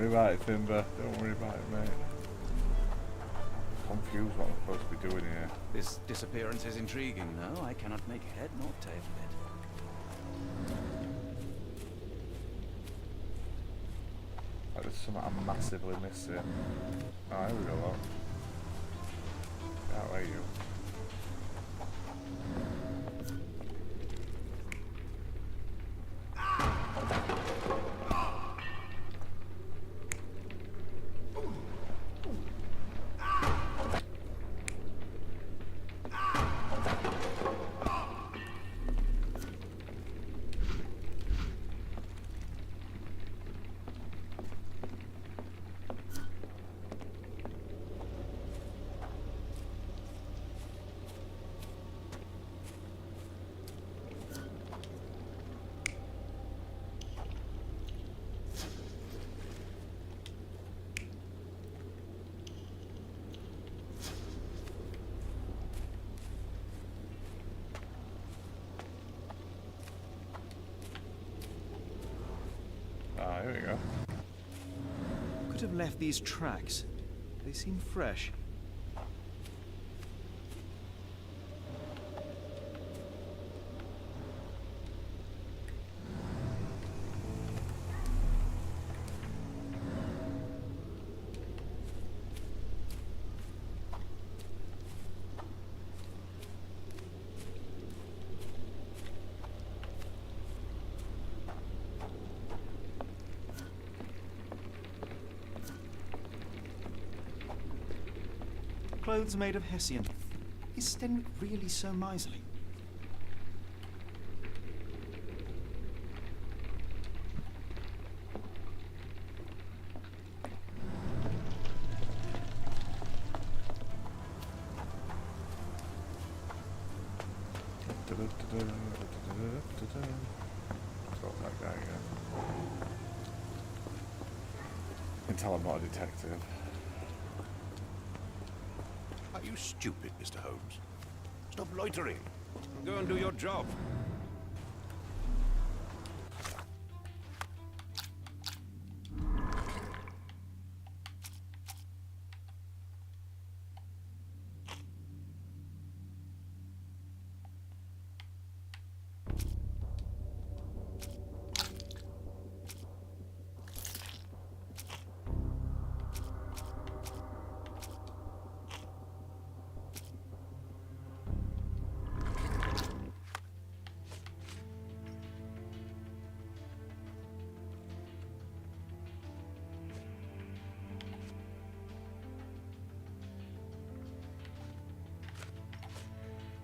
worry about it, Timber. Don't worry about it, mate. I'm confused what I'm supposed to be doing here. This disappearance is intriguing, though. I cannot make head nor tail of it. Like there's something I'm massively missing. Oh, here we go, look. How are you? Ah, here we go. Could have left these tracks. They seem fresh. Clothes made of Hessian. Is Stenwick really so miserly? Talk that guy again. You can tell I'm not a detective. Are you stupid, Mr. Holmes? Stop loitering. Go and do your job.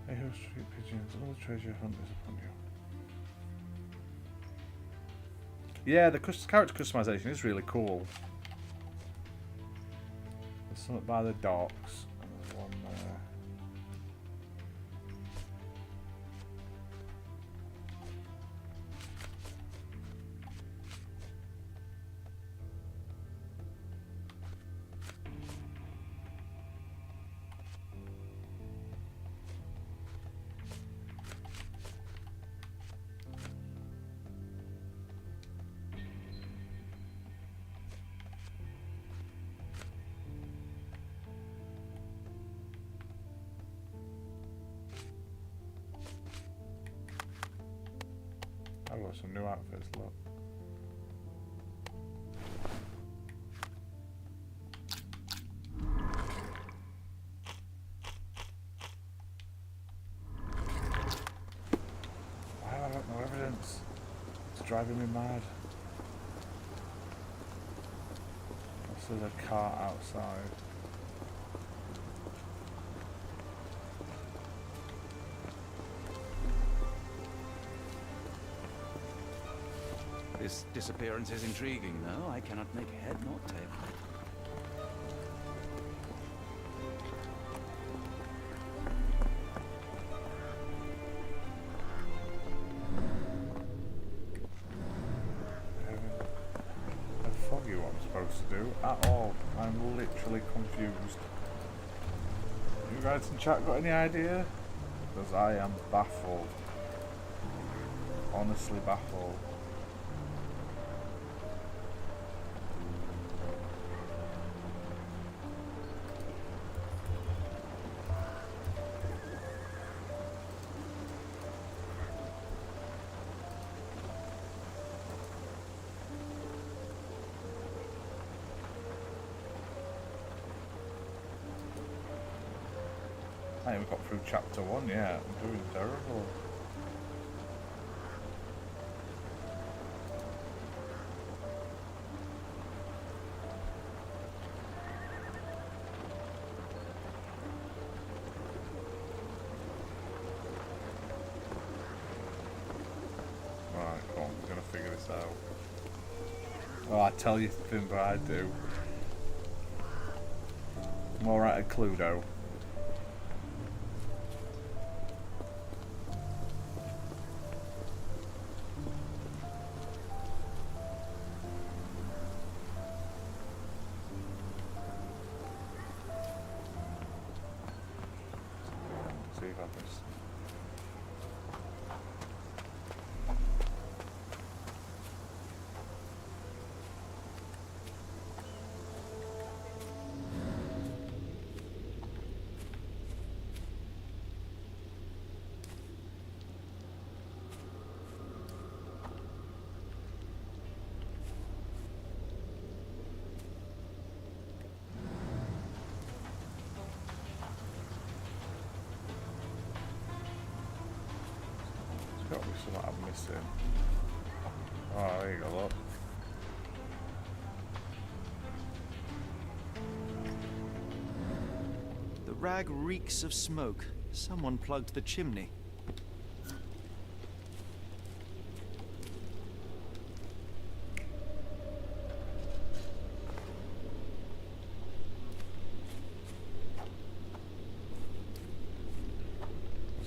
Hey, ho, street pigeons, all the treasure hunt is upon you. Yeah, the character customization is really cool. There's something by the docks, and there's one there. I've got some new outfits, look. Why have I got no evidence? It's driving me mad. There's a car outside. This disappearance is intriguing, though. I cannot make head nor tail of it. A foggy what I'm supposed to do at all. I'm literally confused. You guys in chat got any idea? Because I am baffled. Honestly baffled. I haven't got through chapter 1 yet. I'm doing terrible. Right, come on, we're gonna figure this out. Oh, I tell you thing, but I do. I'm alright at Cluedo. See if I miss. There's got to be something I'm missing. Oh, there you go, look. The rag reeks of smoke. Someone plugged the chimney.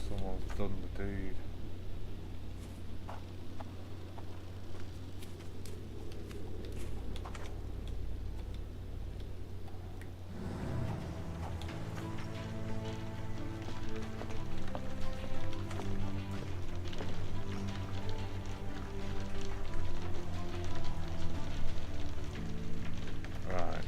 Someone's done the deed. Right.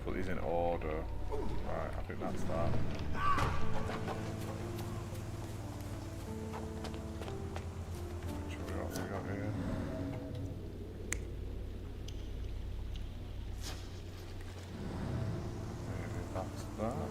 Put these in order. Right, I think that's that. Which what we got here? Maybe that's that.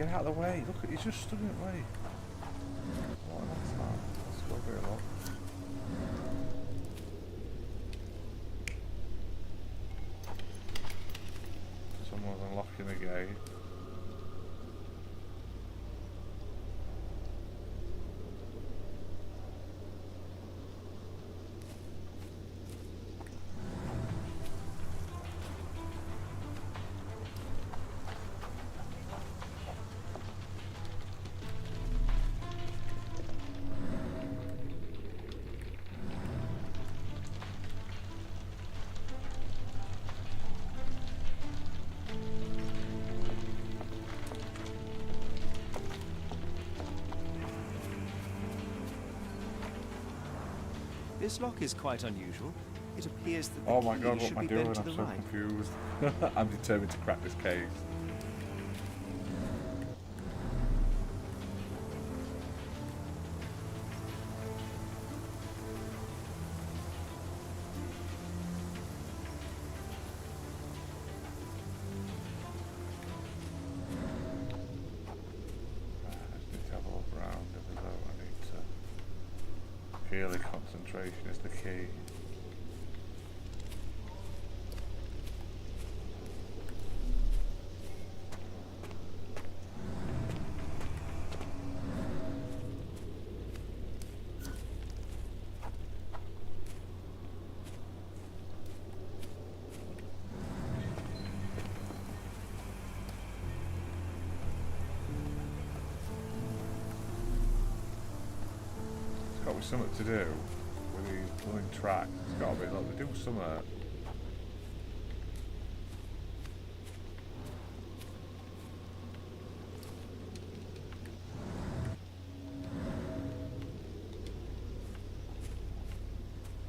get out of the way. Look, he's just stood in the way. What that's that? Let's go over here, look. Someone's unlocking the gate. This lock is quite unusual. It appears that the Oh my key god, what should am I be doing? bent to I'm the so right. confused. I'm determined to crack this case. I just need to have a look around, even though I need to... Purely concentration is the key. It's got to be something to do with these blooming tracks. It's got to be, like, they're doing something.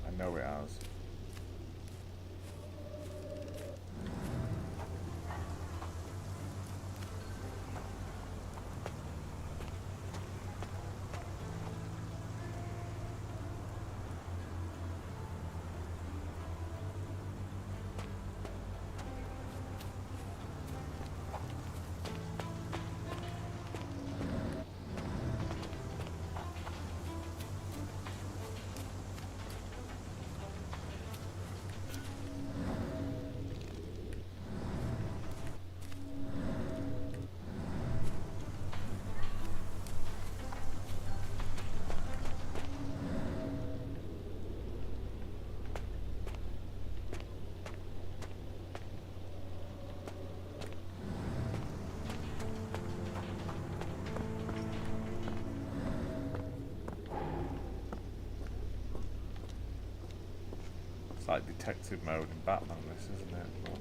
I know it has. It's like detective mode in Batman, this, isn't it? But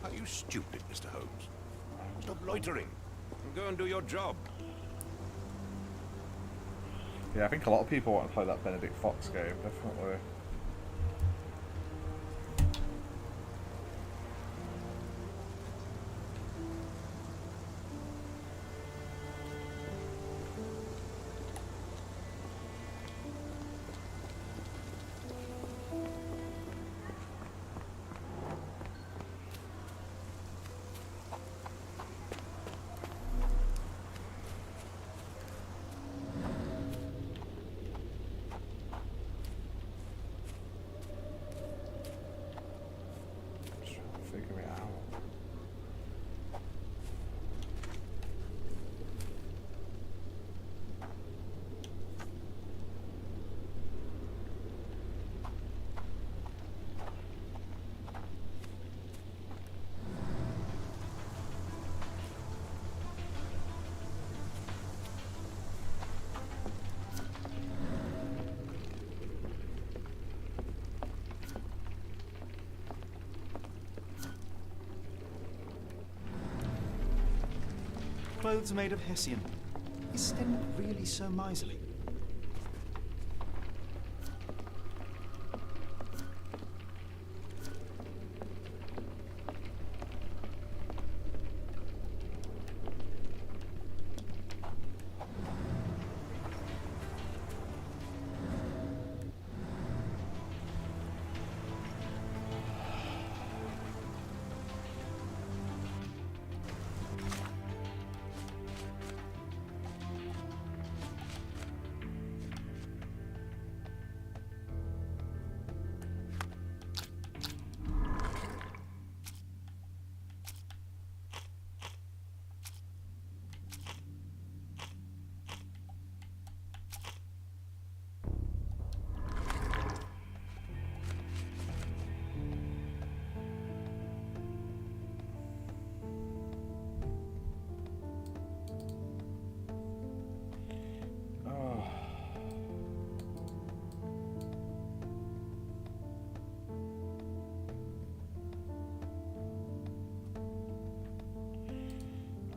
Are you stupid, Mr. Holmes? Stop loitering and go and do your job. yeah, I think a lot of people want to play that Benedict Fox game, definitely. Just trying to figure it out. Clothes made of Hessian. Is Sten really so miserly?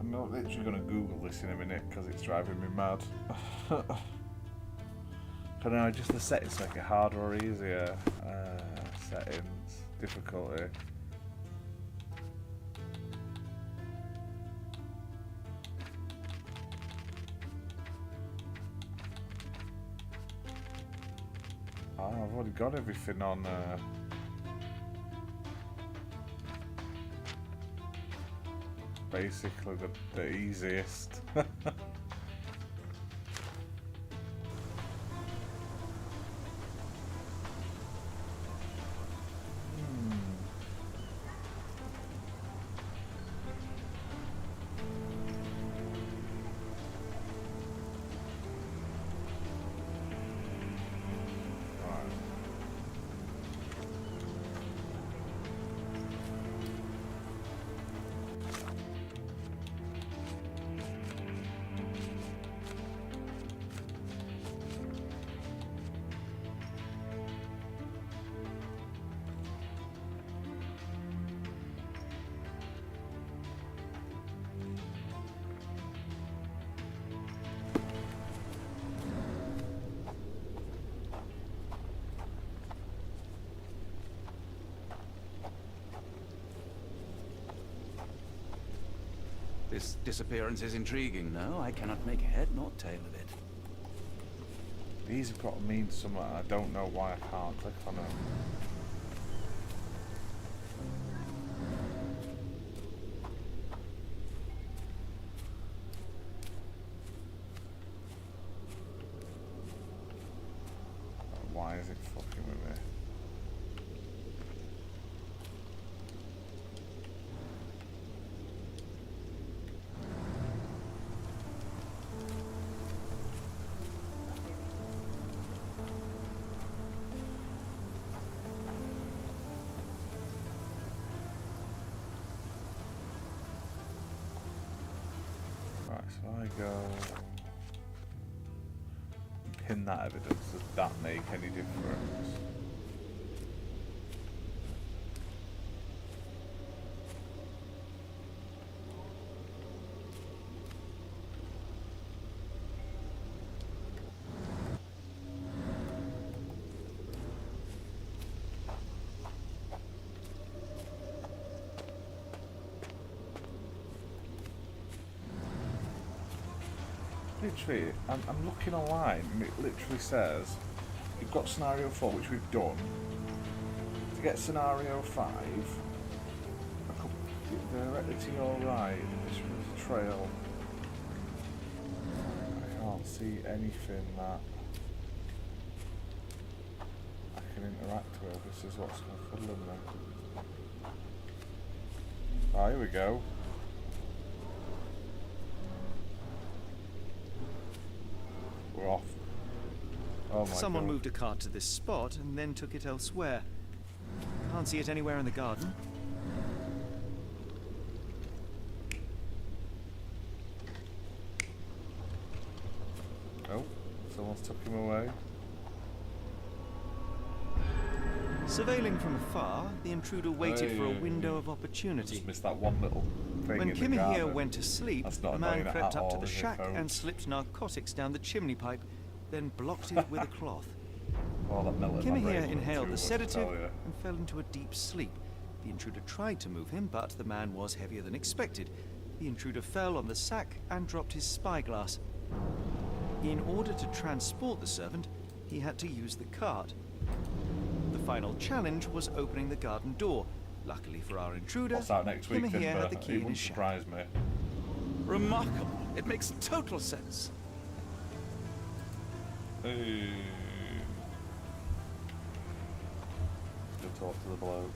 I'm literally going to Google this in a minute because it's driving me mad. Can I just the settings make it harder or easier? Settings, difficulty. Oh, I've already got everything on. Basically the easiest. This disappearance is intriguing, no? I cannot make head nor tail of it. These have got to mean something. I don't know why I can't click on them. Why is it fucking with me? So I go pin that evidence. Does that make any difference? Literally, I'm looking online and it literally says you've got scenario 4, which we've done. To get scenario 5, directly to your right, this was a trail. I can't see anything that I can interact with. This is what's confuddling me. Ah, here we go. We're off. Oh my Someone God. moved a cart to this spot and then took it elsewhere. Can't see it anywhere in the garden. Oh, someone's took him away. Surveilling from afar, the intruder waited for a window of opportunity. Just missed that one little thing When in the Kimmy here garden. went to sleep, That's the not man annoying crept at up to all, the is it, shack and folks? slipped narcotics down the chimney pipe, then blocked it with a cloth. Oh, that melted my Kimmy brain here a little inhaled too the much, I sedative tell ya. and fell into a deep sleep. The intruder tried to move him, but the man was heavier than expected. The intruder fell on the sack and dropped his spyglass. In order to transport the servant, he had to use the cart. The final challenge was opening the garden door. Luckily for our intruder, What's out next week, Kimmy here had the Timber? key It in his wouldn't shack. surprise me. Remarkable. It makes total sense. Hey. Go talk to the bloke.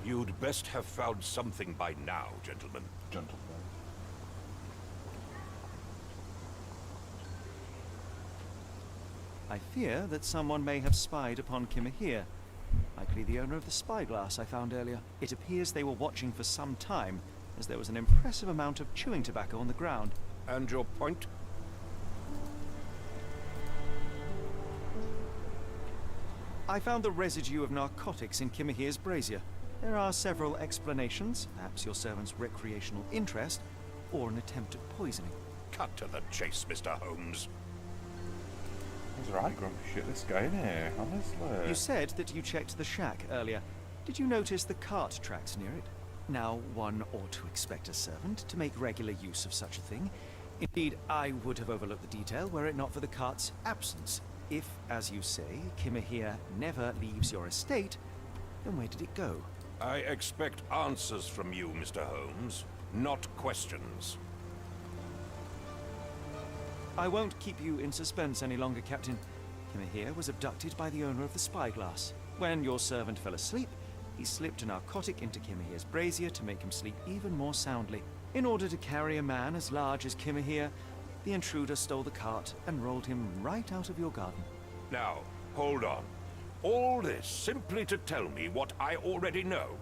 You'd best have found something by now, gentlemen. Gentleman. I fear that someone may have spied upon Kimmy here. Likely the owner of the spyglass I found earlier. It appears they were watching for some time, as there was an impressive amount of chewing tobacco on the ground. And your point? I found the residue of narcotics in Kimmy here's brazier. There are several explanations, perhaps your servant's recreational interest, or an attempt at poisoning. Cut to the chase, Mr. Holmes. He's right grumpy shit, this guy, isn't he? Honestly. You said that you checked the shack earlier. Did you notice the cart tracks near it? Now, one ought to expect a servant to make regular use of such a thing. Indeed, I would have overlooked the detail were it not for the cart's absence. If, as you say, Kimmy here never leaves your estate, then where did it go? I expect answers from you, Mr. Holmes, not questions. I won't keep you in suspense any longer, Captain. Kimmy here was abducted by the owner of the spyglass. When your servant fell asleep, he slipped a narcotic into Kimmy here's brazier to make him sleep even more soundly. In order to carry a man as large as Kimmy here, the intruder stole the cart and rolled him right out of your garden. Now, hold on. All this simply to tell me what I already know.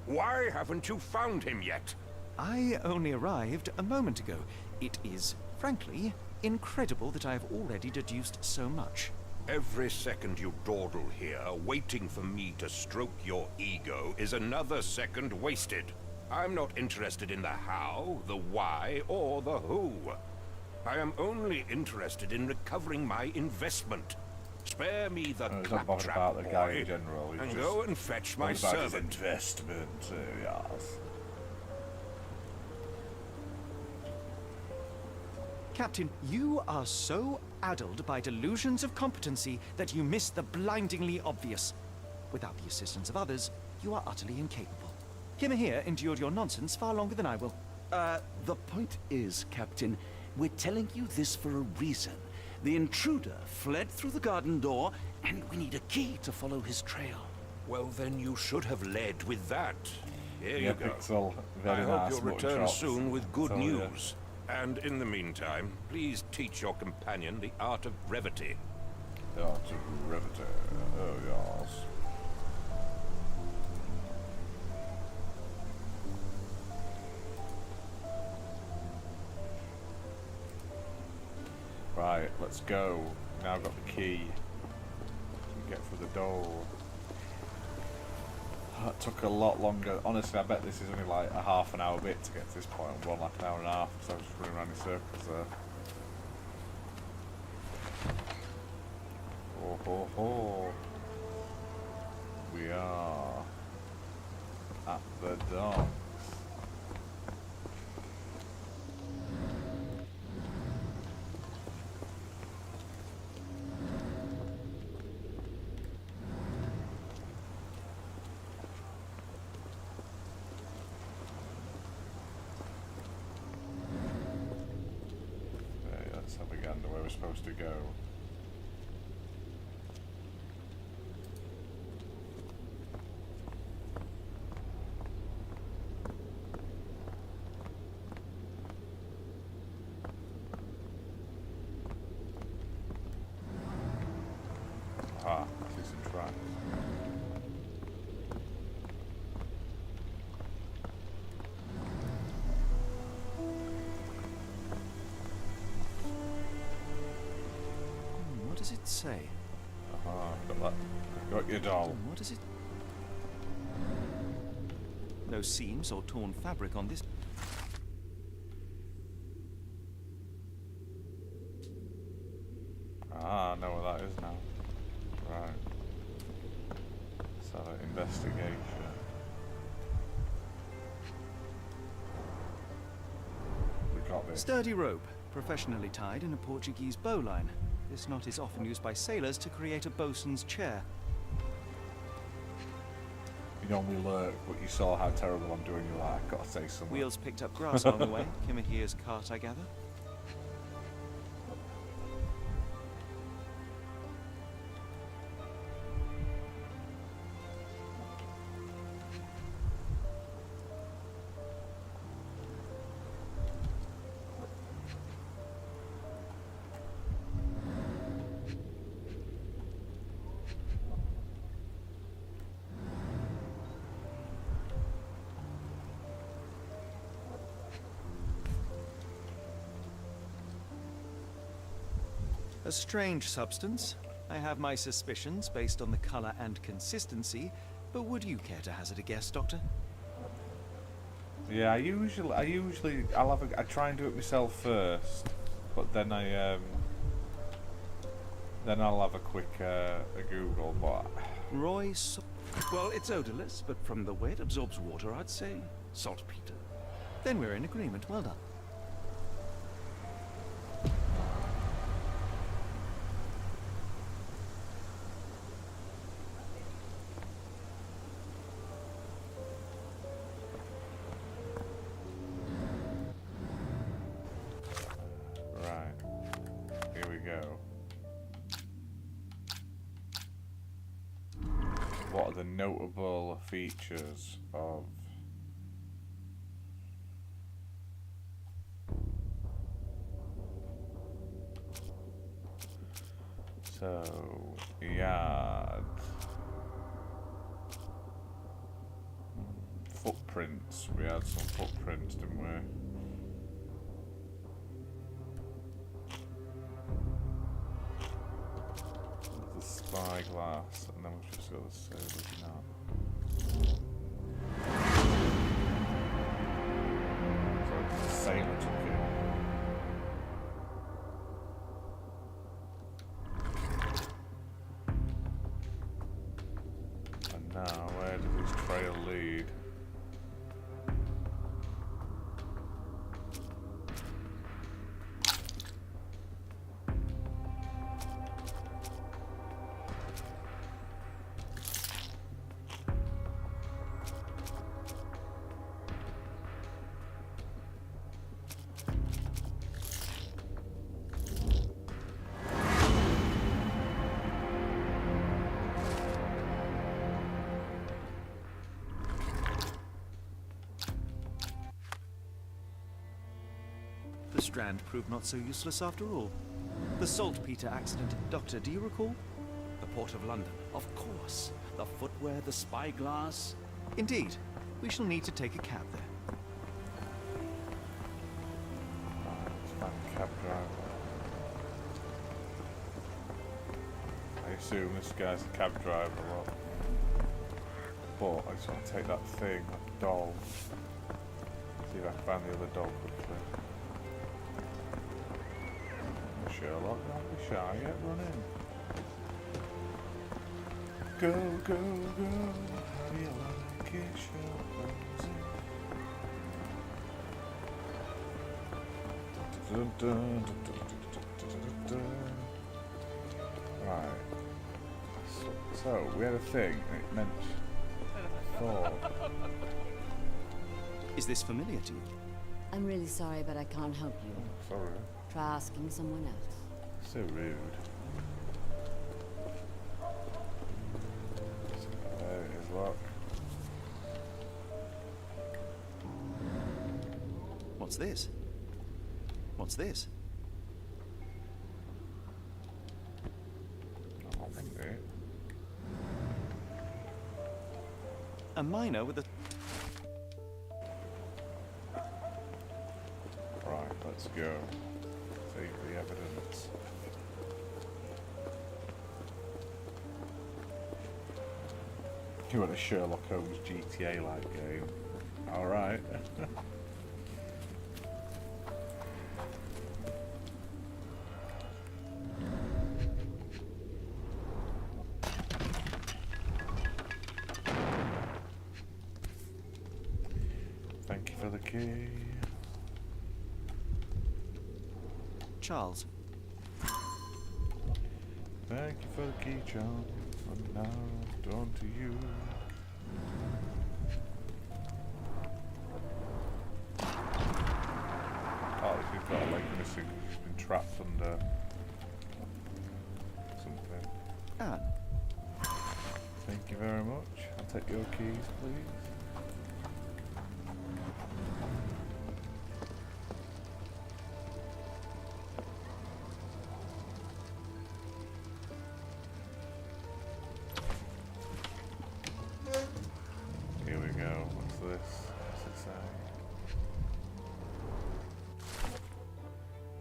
Why haven't you found him yet? I only arrived a moment ago. It is, frankly, incredible that I have already deduced so much. Every second you dawdle here, waiting for me to stroke your ego, is another second wasted. I'm not interested in the how, the why, or the who. I am only interested in recovering my investment. Spare me the He's not bothered claptrap, about the guy in boy, general. He's and just go and fetch my bothered about his servant. investment, yes. Captain, you are so addled by delusions of competency that you miss the blindingly obvious. Without the assistance of others, you are utterly incapable. Kimmy here endured your nonsense far longer than I will. The point is, Captain, we're telling you this for a reason. The intruder fled through the garden door, and we need a key to follow his trail. Well, then you should have led with that. Here Yeah, you go. Pixel, I very hope nice you'll mutton return chops, soon with good tell ya. news. And in the meantime, please teach your companion the art of brevity. The art of brevity, oh yes. Right, let's go. Now I've got the key. Can get through the door. That took a lot longer. Honestly, I bet this is only like a half an hour bit to get to this point. One like an hour and a half, so I was just running around in circles there. Oh ho ho. We are at the docks. Okay, let's have a gander where we're supposed to go. Ah, I see some tracks. does it say? Got that. Got your doll. What is it? No seams or torn fabric on this. I know what that is now. Right. So, investigation. We got this. Sturdy rope, professionally tied in a Portuguese bowline. This knot is often used by sailors to create a bosun's chair. You normally lurk, but you saw how terrible I'm doing. You're like, I've got to say something. Wheels picked up grass along the way. Kimahir's cart, I gather. A strange substance. I have my suspicions based on the color and consistency, but would you care to hazard a guess, Doctor? Yeah, I try and do it myself first, but then then I'll have a quick a Google. But Well, it's odorless, but from the way it absorbs water, I'd say saltpeter. Then we're in agreement. Well done. what are the notable features of yard footprints. We had some footprints, didn't we? The spyglass, and then we've just got the sailor's knot. So the sailor took it. And now, where does this trail lead? The strand proved not so useless after all. The saltpeter accident. Doctor, do you recall? The Port of London, of course. The footwear, the spyglass. Indeed. We shall need to take a cab there. Let's find a cab driver. I assume this guy's a cab driver, look. But I just want to take that thing, that doll. See if I can find the other doll quickly. Sherlock, don't be shy yet, run in. Go, go, go, how do you like it, Sherlock Holmes? Dun, dun, dun, dun, dun, dun, dun, dun. Right. So, we had a thing, and it meant four. Is this familiar to you? I'm really sorry, but I can't help you. Sorry. Try asking someone else. So rude. There it is, look. What's this? What's this? Oh, maybe. A miner with a... Right, let's go. Take the evidence. You want a Sherlock Holmes GTA-like game? Alright. Thank you for the key. Charles. Thank you for the key, Charles. And now it's on to you. Oh, she's got a leg missing. She's been trapped under something. Anne. Thank you very much. I'll take your keys, please. Here we go. What's this? What's it say?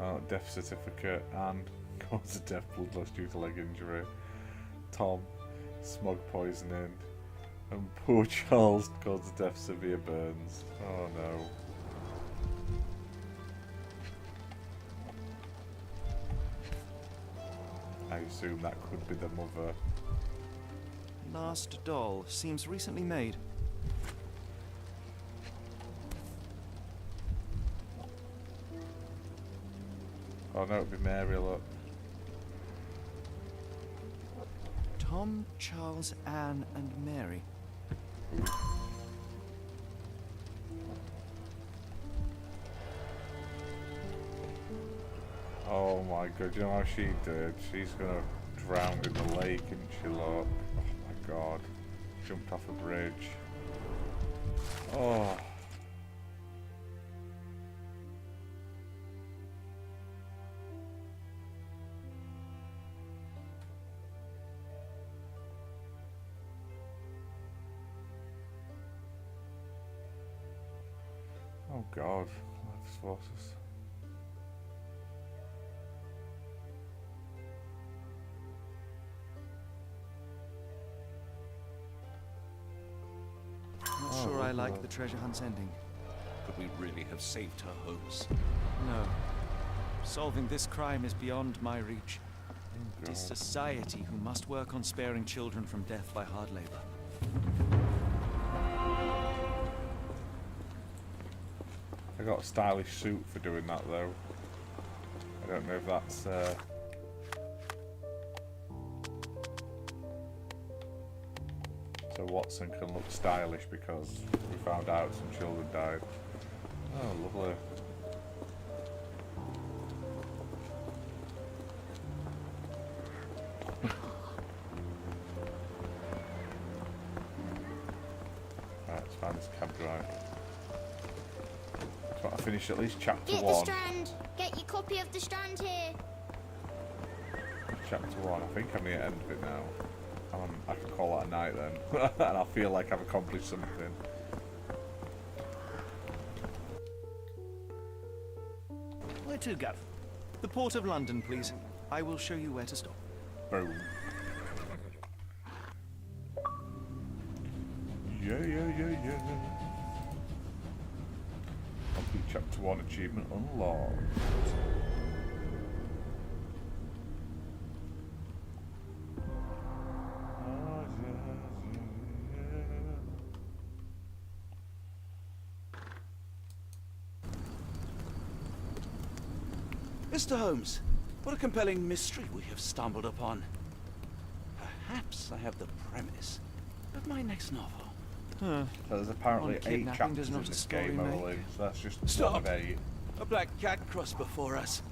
Oh, death certificate and cause of death, blood loss due to leg injury. Tom, smog poisoning. And poor Charles caused of death, severe burns. Oh no. I assume that could be the mother. Last doll seems recently made. Oh no, it'd be Mary, look. Tom, Charles, Anne, and Mary. Oh my god, you know how she did? She's gonna drown in the lake, isn't she, look? Oh my god. Jumped off a bridge. Oh. Oh god, life's forces. Not sure I like the treasure hunt's ending. Could we really have saved her, Holmes? No. Solving this crime is beyond my reach. It is society who must work on sparing children from death by hard labor. I got a stylish suit for doing that though. I don't know if that's so Watson can look stylish because we found out some children died. Oh, lovely. Right, let's find this cab drive. So I finished at least chapter Get 1. the Strand. Get your copy of the Strand here. Chapter 1. I think I'm near the end of it now. I can call that a night then. And I feel like I've accomplished something. Where to, Gav? The Port of London, please. I will show you where to stop. Boom. Yeah. Complete chapter 1 achievement unlocked. Mr. Holmes, what a compelling mystery we have stumbled upon. Perhaps I have the premise of my next novel. Huh. So there's apparently On 8 kidnapping chapters does in not a this story game, I make. believe. So that's just Stop. one of 8. A black cat crossed before us.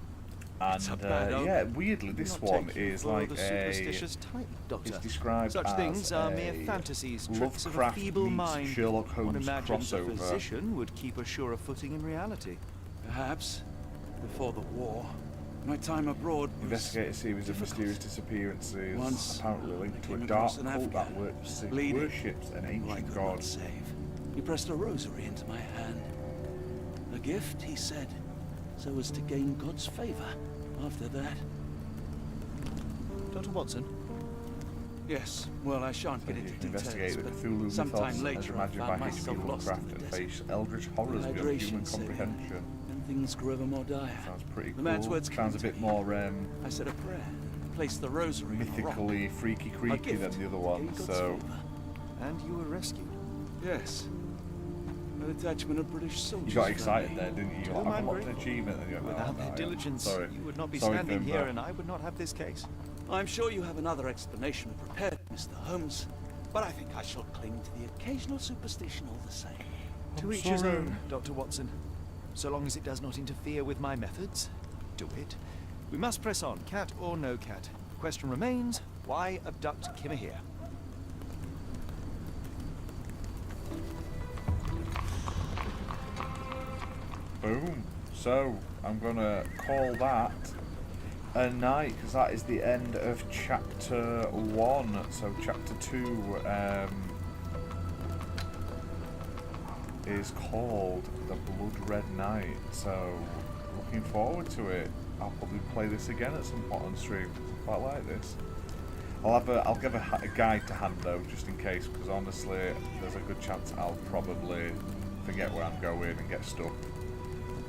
It's a And bad omen. yeah, weirdly, this Do not one take you is for like the a. superstitious type, Doctor. It's described Such as things are a mere fantasies, tricks of a Lovecraft feeble meets mind. Sherlock One Holmes imagines a crossover. physician would keep a surer footing in reality. Perhaps before the war, my time abroad was Investigate a series of difficult. mysterious disappearances, Once, apparently linked to I a came dark across an cult that African, bleeding, worships an who I ancient could god. not save. He pressed a rosary into my hand. A gift, he said, so as to gain God's favor after that. Dr. Watson, Yes, well, I shan't get into Investigate details, the but Cthulhu sometime mythos as later I imagined by found H.P. myself lost Lovecraft in the and desert. face eldritch horrors beyond Dehydration human set in, comprehension. and things grew ever more dire. Sounds pretty The man's cool. words Sounds a came to bit me. more I said a prayer, placed the rosary on a rock. mythically freaky creepy than the other one, so... And you were rescued. Yes. A detachment of British soldiers. You got excited there, didn't you? You're like, I'm what an grateful. achievement. And you're like, Without oh, their no, diligence, sorry. you would not be Sorry, standing Fimbo. here and I would not have this case. I'm sure you have another explanation prepared, Mr. Holmes, but I think I shall cling to the occasional superstition all the same. To each his own, Dr. Watson. So long as it does not interfere with my methods, do it. We must press on, cat or no cat. Question remains, why abduct Kimmer here? Boom. So, I'm gonna call that a night, because that is the end of chapter 1. So chapter 2 is called The Blood Red Night. So, looking forward to it. I'll probably play this again at some point on stream. I quite like this. I'll give a guide to hand though, just in case, because honestly, there's a good chance I'll probably forget where I'm going and get stuck.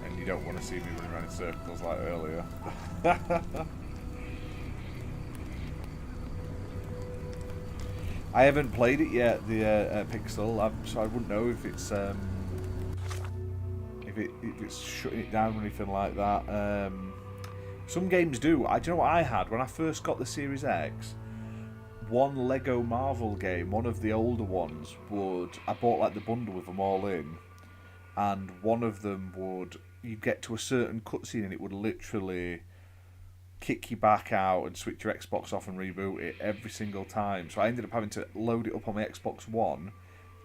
And you don't want to see me running around in circles like earlier. I haven't played it yet, the Pixel, so I wouldn't know if it's if it's shutting it down or anything like that. Some games do. Do you know what I had when I first got the Series X? One Lego Marvel game, one of the older ones, I bought like the bundle with them all in, and one of them you get to a certain cutscene and it would literally kick you back out and switch your Xbox off and reboot it every single time. So I ended up having to load it up on my Xbox One,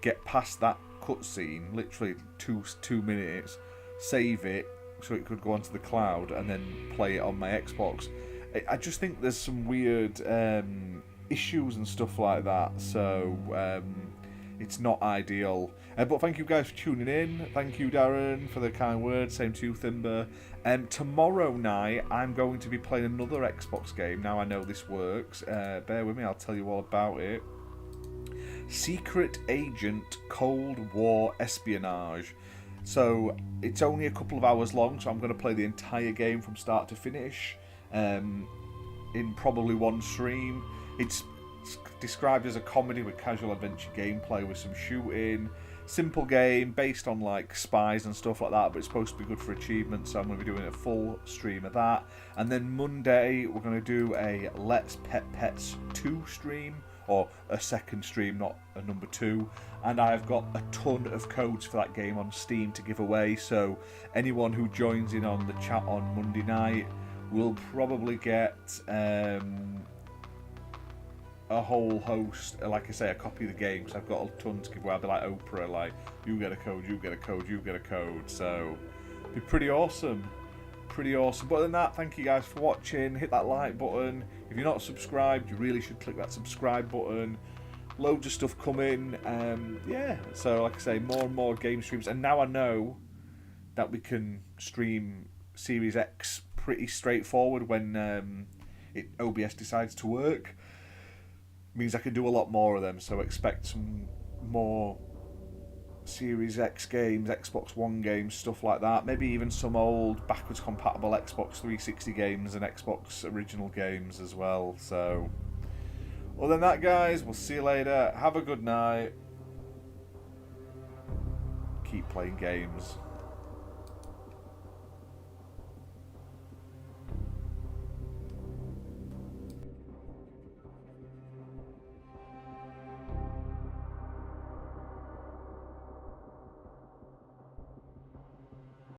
get past that cutscene, literally two minutes, save it so it could go onto the cloud, and then play it on my Xbox. I just think there's some weird issues and stuff like that, so it's not ideal. But thank you guys for tuning in. Thank you, Darren, for the kind words. Same to you, Thimber. Tomorrow night, I'm going to be playing another Xbox game. Now I know this works. Bear with me, I'll tell you all about it. Secret Agent Cold War Espionage. So it's only a couple of hours long, so I'm going to play the entire game from start to finish in probably one stream. It's described as a comedy with casual adventure gameplay with some shooting. Simple game based on like spies and stuff like that, but it's supposed to be good for achievements, so I'm going to be doing a full stream of that. And then Monday we're going to do a Let's Pet Pets 2 stream, or a second stream, not a number 2. And I've got a ton of codes for that game on Steam to give away, so anyone who joins in on the chat on Monday night will probably get a whole host, like I say, a copy of the game, because I've got a ton to give away. I'll be like Oprah, like, you get a code, you get a code, you get a code, so it'll be pretty awesome. Pretty awesome. But other than that, thank you guys for watching. Hit that like button. If you're not subscribed, you really should click that subscribe button. Loads of stuff coming. Yeah, so like I say, more and more game streams. And now I know that we can stream Series X pretty straightforward when OBS decides to work. Means I can do a lot more of them, so expect some more Series X games, Xbox One games, stuff like that. Maybe even some old backwards compatible Xbox 360 games and Xbox original games as well. So, other than that, guys, we'll see you later. Have a good night. Keep playing games.